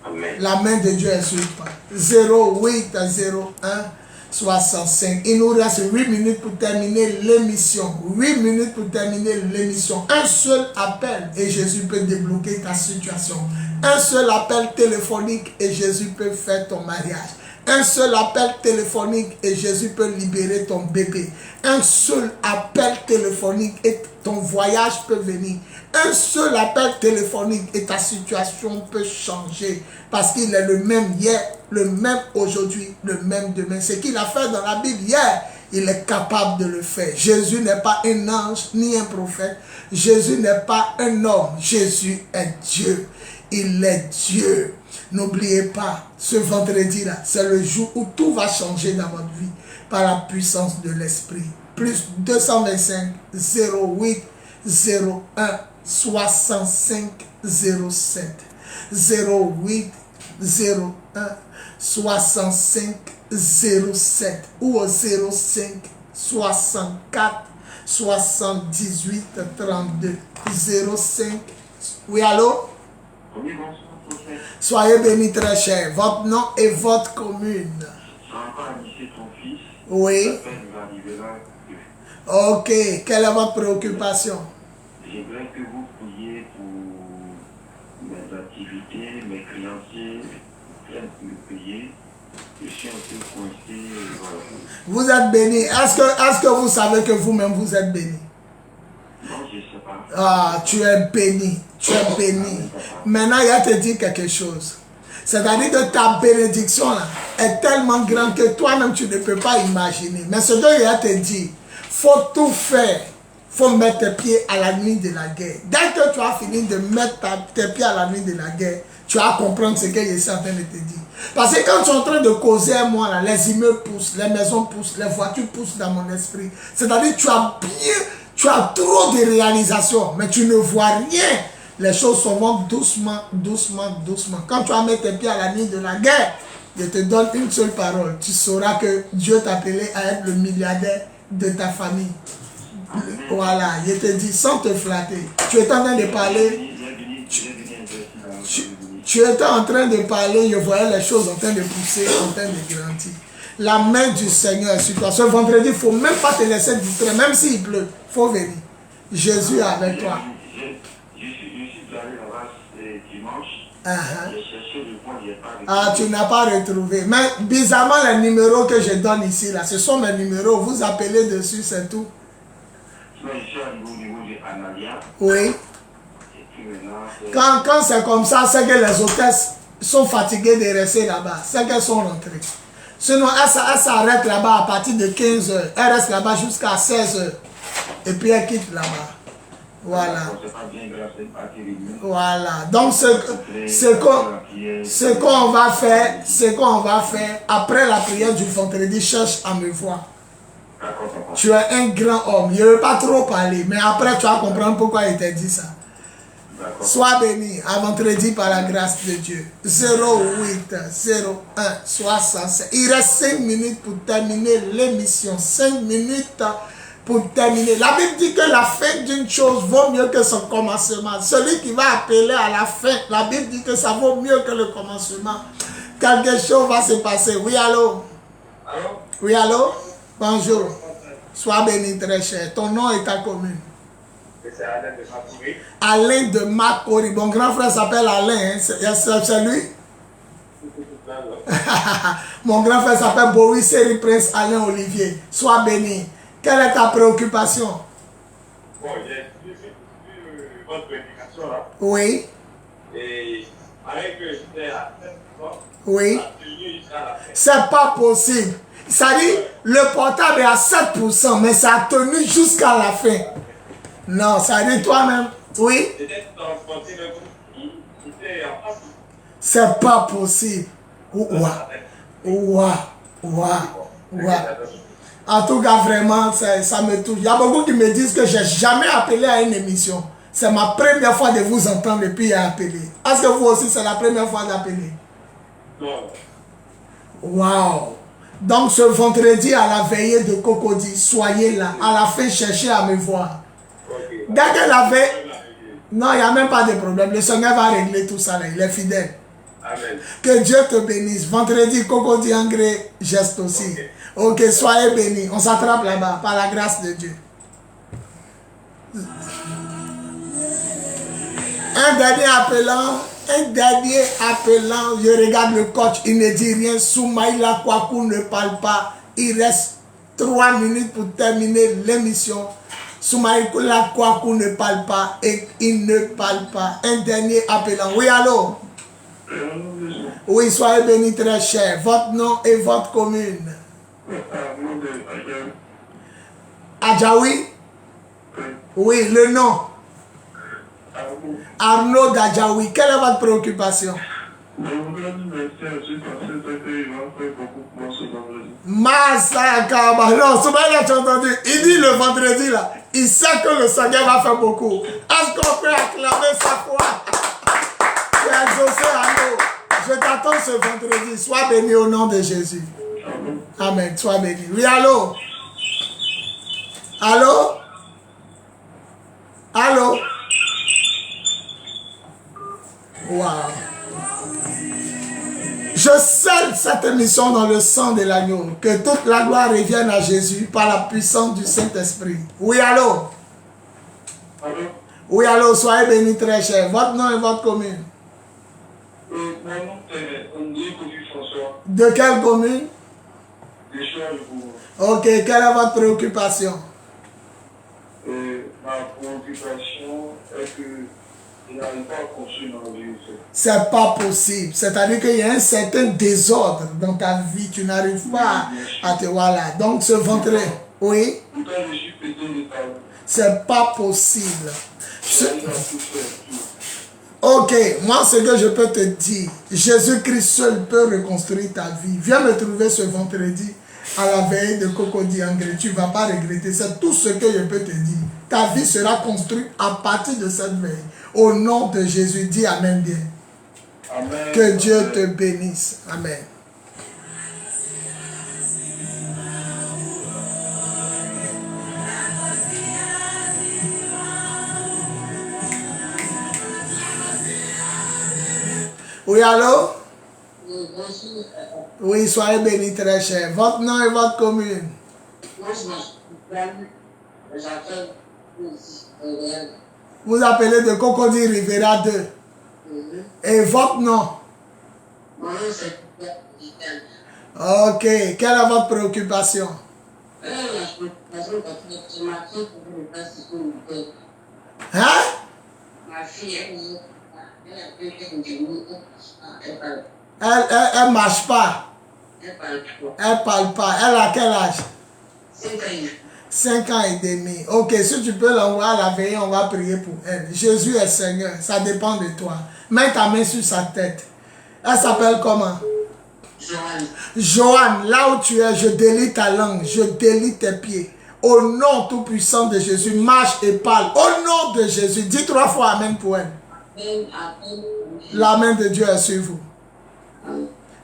Amen. La main de Dieu est sur toi. 08 à 01 65. Il nous reste 8 minutes pour terminer l'émission. 8 minutes pour terminer l'émission. Un seul appel et Jésus peut débloquer ta situation. Un seul appel téléphonique et Jésus peut faire ton mariage. Un seul appel téléphonique et Jésus peut libérer ton bébé. Un seul appel téléphonique et ton voyage peut venir. Un seul appel téléphonique et ta situation peut changer. Parce qu'il est le même hier, le même aujourd'hui, le même demain. Ce qu'il a fait dans la Bible hier, il est capable de le faire. Jésus n'est pas un ange ni un prophète. Jésus n'est pas un homme. Jésus est Dieu. Il est Dieu. N'oubliez pas, ce vendredi-là, c'est le jour où tout va changer dans votre vie par la puissance de l'Esprit. Plus 225 08 01 65 07 08 01 65 07 ou au 05 64 78 32 05. Oui, allô? Oui, bonsoir, prophète. Soyez bénis très cher. Votre nom et votre commune. C'est encore Anissé, ton fils. Oui. Ok. Quelle est votre préoccupation? J'aimerais que vous priez pour mes activités, mes créanciers, me payer. Je suis un peu coincé. Voilà. Vous êtes béni. Est-ce que vous savez que vous-même vous êtes béni? Non, je ne sais pas. Ah, tu es béni. Tu es béni. Maintenant, il va te dire quelque chose. C'est-à-dire que ta bénédiction là, est tellement grande que toi-même tu ne peux pas imaginer. Mais ce que il va te dire, faut tout faire. Faut mettre tes pieds à la nuit de la guerre. Dès que tu as fini de mettre tes pieds à la nuit de la guerre, tu vas comprendre ce que je suis en train de te dire. Parce que quand tu es en train de causer à moi, là, les immeubles poussent, les maisons poussent, les voitures poussent dans mon esprit. C'est-à-dire que tu as trop de réalisations, mais tu ne vois rien. Les choses se vont doucement, doucement, doucement. Quand tu vas mettre tes pieds à la nuit de la guerre, Je te donne une seule parole. Tu sauras que Dieu t'a appelé à être le milliardaire de ta famille. Voilà, je te dis sans te flatter. Tu étais en train de parler. Tu étais en train de parler, je voyais les choses en train de pousser, en train de grandir. La main du Seigneur sur toi. Ce vendredi, il ne faut même pas te laisser distraire, même s'il pleut. Il faut venir. Jésus est avec toi. Je suis allé là-bas dimanche. J'ai cherché le point, j'ai pas retrouvé. Ah, tu n'as pas retrouvé. Mais bizarrement, les numéros que je donne ici, là, ce sont mes numéros. Vous appelez dessus, c'est tout. Je suis au niveau de Analia. Oui. Et puis maintenant, Quand c'est comme ça, c'est que les hôtesses sont fatiguées de rester là-bas. C'est qu'elles sont rentrées. Sinon, elles s'arrêtent là-bas à partir de 15 h. Elles restent là-bas jusqu'à 16 h. Et puis elles quittent là-bas. Voilà. Voilà. Donc, ce qu'on va faire, après la prière du vendredi, cherche à me voir. Tu es un grand homme. Je ne veux pas trop parler, mais après tu vas comprendre pourquoi il t'a dit ça. Sois béni à vendredi par la grâce de Dieu. 08 01 67. Il reste 5 minutes pour terminer l'émission. 5 minutes pour terminer. La Bible dit que la fin d'une chose vaut mieux que son commencement. Celui qui va appeler à la fin, la Bible dit que ça vaut mieux que le commencement. Quelque chose va se passer. Oui, allô? Allô? Oui, allô? Bonjour. Sois béni, très cher. Ton nom est ta commune. C'est Alain de Makori. Alain de Makori. Mon grand frère s'appelle Alain. Hein? C'est lui? Mon grand frère s'appelle Boris Série Prince Alain Olivier. Sois béni. Quelle est ta préoccupation? Bon, j'ai vu votre prédication là. Oui. Et avec que j'étais à 7%, Oui. ça a tenu jusqu'à la fin. C'est pas possible. Ça dit, le portable est à 7%, mais ça a tenu jusqu'à la fin. Non, ça dit toi-même. Oui. C'était transporté le groupe qui était en face. C'est pas possible. Ouah. En tout cas, vraiment, ça me touche. Il y a beaucoup qui me disent que j'ai jamais appelé à une émission. C'est ma première fois de vous entendre et puis à appeler. Est-ce que vous aussi, c'est la première fois d'appeler? Non. Waouh! Donc, ce vendredi à la veillée de Cocody, soyez là. À la fin, cherchez à me voir. Okay. Dès que la veille... Non, il n'y a même pas de problème. Le Seigneur va régler tout ça. Là. Il est fidèle. Amen. Que Dieu te bénisse. Vendredi, Cocody Angré, geste aussi. Ok, soyez bénis. On s'attrape là-bas par la grâce de Dieu. Un dernier appelant, je regarde le coach, il ne dit rien. Soumaïla Kwaku ne parle pas. Il reste 3 minutes pour terminer l'émission. Soumaïla Kwaku ne parle pas et il ne parle pas. Un dernier appelant. Oui, allô? Oui, soyez bénis très cher. Votre nom et votre commune. Adjaoui? Oui, le nom. Arnaud d'Adjaoui. Quelle est votre préoccupation? Massakaba. Non, Soumaïla, tu as entendu? Il dit le vendredi là. Il sait que le Seigneur va faire beaucoup. Est-ce qu'on peut acclamer sa foi? Tu es exaucé, Arnaud. Je t'attends ce vendredi. Sois béni au nom de Jésus. Amen. Sois béni. Oui, allô? Allô? Allô? Wow. Je scelle cette émission dans le sang de l'agneau. Que toute la gloire revienne à Jésus par la puissance du Saint-Esprit. Oui, allô? Allô? Oui, allô? Soyez bénis très cher. Votre nom et votre commune? Mon nom est André François. De quelle commune? Je suis à vous. Ok, quelle est votre préoccupation? Ma préoccupation est que je n'arrive pas à construire ma vie. C'est pas possible. C'est-à-dire qu'il y a un certain désordre dans ta vie. Tu n'arrives pas à te voir là. Donc ce vendredi, oui? Pourtant, je suis pété de talent. C'est pas possible. J'arrive à tout faire. Ok, moi ce que je peux te dire, Jésus-Christ seul peut reconstruire ta vie. Viens me trouver ce vendredi à la veille de Cocody Angré. Tu ne vas pas regretter. C'est tout ce que je peux te dire. Ta vie sera construite à partir de cette veille. Au nom de Jésus, dis Amen bien. Amen. Que Dieu te bénisse. Amen. Oui, allô? Oui, soyez bénis, très cher. Votre nom et votre commune? Vous appelez de Cocody Rivera 2. Et votre nom? Ok. Quelle est votre préoccupation? Hein? Elle marche pas. Elle parle pas. Elle a quel âge? 5 ans et demi. Ok, si tu peux l'envoyer à la veille, on va prier pour elle. Jésus est Seigneur, ça dépend de toi. Mets ta main sur sa tête. Elle s'appelle comment? Joanne, là où tu es, je délie ta langue, je délie tes pieds. Au nom tout puissant de Jésus, marche et parle. Au nom de Jésus, dis 3 fois Amen pour elle. La main de Dieu est sur vous.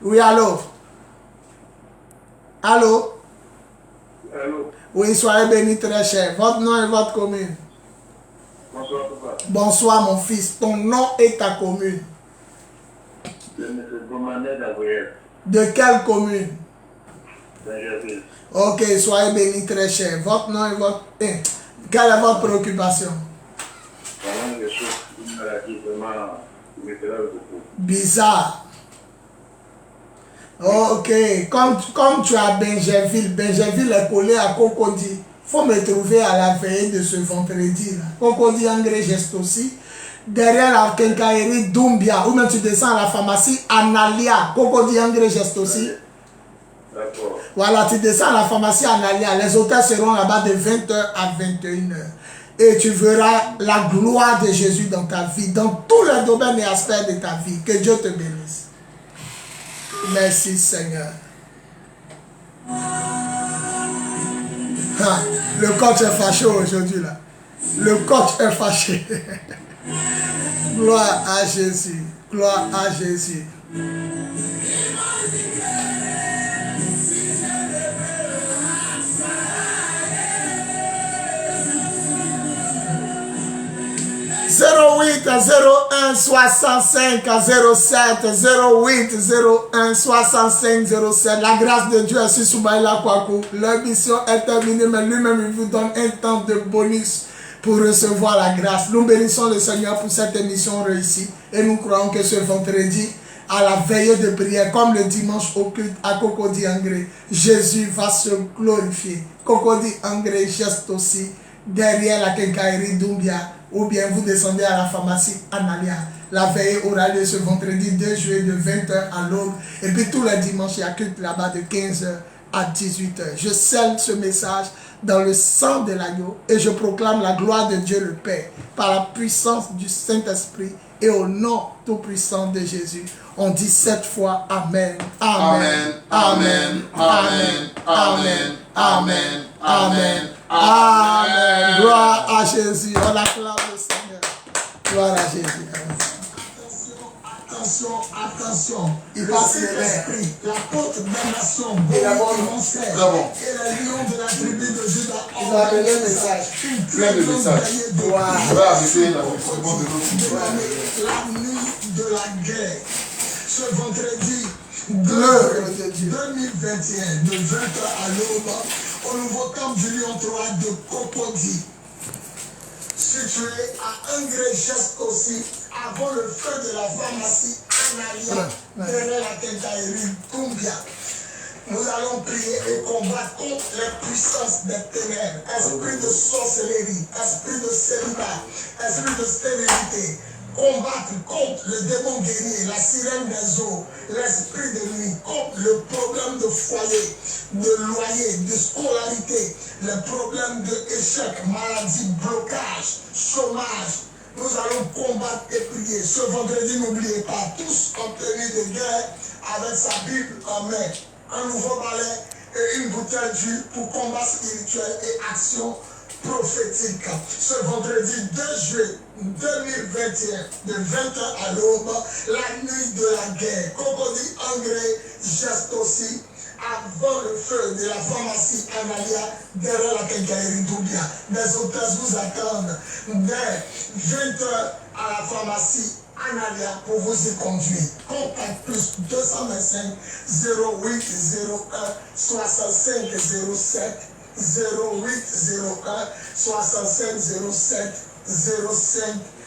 Oui, allô? Allô? Allô? Oui, soyez bénis très cher. Votre nom et votre commune. Bonsoir, papa. Bonsoir, mon fils. Ton nom et ta commune. Je me demandais d'Avoyel. De quelle commune? Benjerville. Ok, soyez bénis très cher. Votre nom et votre... quelle est votre préoccupation? Pendant les choses, une maladie vraiment qui me fait beaucoup. Bizarre. Ok, comme tu as Benjerville, Benjerville est collé à Cocody. Il faut me trouver à la veille de ce vendredi. Cocody Angré Geste aussi. Derrière la quincaillerie Doumbia, ou même tu descends à la pharmacie Analia. Cocody Angré Geste aussi. D'accord. Voilà, tu descends à la pharmacie Analia. Les hôtels seront là-bas de 20h à 21h. Et tu verras la gloire de Jésus dans ta vie, dans tous les domaines et aspects de ta vie. Que Dieu te bénisse. Merci Seigneur. Ah, le coach est fâché aujourd'hui là. Le coach est fâché. Gloire à Jésus. Gloire à Jésus. 08 01 65 07 08 01 65 07. La grâce de Dieu est sur Soumaïla Kwaku. Leur mission est terminée, mais lui-même il vous donne un temps de bonus pour recevoir la grâce. Nous bénissons le Seigneur pour cette émission réussie et nous croyons que ce vendredi, à la veille de prière, comme le dimanche au culte à Cocody Angré, Jésus va se glorifier. Cocody Angré geste aussi derrière la quincaillerie Doumbia, ou bien vous descendez à la pharmacie Analia. La veille aura lieu ce vendredi 2 juillet de 20h à l'aube. Et puis tous les dimanches, il y a culte là-bas de 15h à 18h. Je scelle ce message dans le sang de l'agneau et je proclame la gloire de Dieu le Père par la puissance du Saint-Esprit et au nom tout puissant de Jésus. On dit 7 fois Amen. Amen. Amen. Amen. Amen. Amen. Amen. Amen. Gloire à Jésus. On acclame le Seigneur. Gloire à Jésus. Attention, attention. Il le passe Saint-Esprit, la porte des nations, Et d'abord, et le lion de la tribu de Juda. il va donner le message. Plein de messages. Wow. On va arrêter la seconde de notre La nuit de la guerre. Ce vendredi 2021, de 20h à l'aube, au nouveau camp du Lion 3 de Cocody, situé à Angré Geste aussi, avant le feu de la pharmacie Analia, derrière la quincaillerie Doumbia. Nous allons prier et combattre contre les puissances des ténèbres, esprit de sorcellerie, esprit de célibat, esprit de stérilité. Combattre contre le démon guerrier, la sirène des eaux, l'esprit de nuit, contre le problème de foyer, de loyer, de scolarité, les problèmes d'échec, maladie, blocage, chômage. Nous allons combattre et prier. Ce vendredi, n'oubliez pas, tous en tenue de guerre, avec sa Bible en main, un nouveau balai et une bouteille d'huile pour combat spirituel et action prophétique. Ce vendredi 2 juillet 2021, de 20h à l'aube, la nuit de la guerre. Cocody Angré geste aussi avant le feu de la pharmacie Analia, derrière la quincaillerie Doumbia. Les hôtesses vous attendent dès 20h à la pharmacie en arrière pour vous y conduire. Contact plus 225 08 01 65 07 0801 65 07 05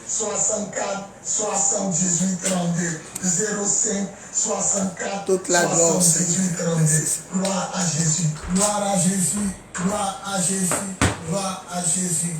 64 78 32 05 64 toute la gloire, 78 32. Gloire à Jésus. Gloire à Jésus, gloire à Jésus, gloire à Jésus.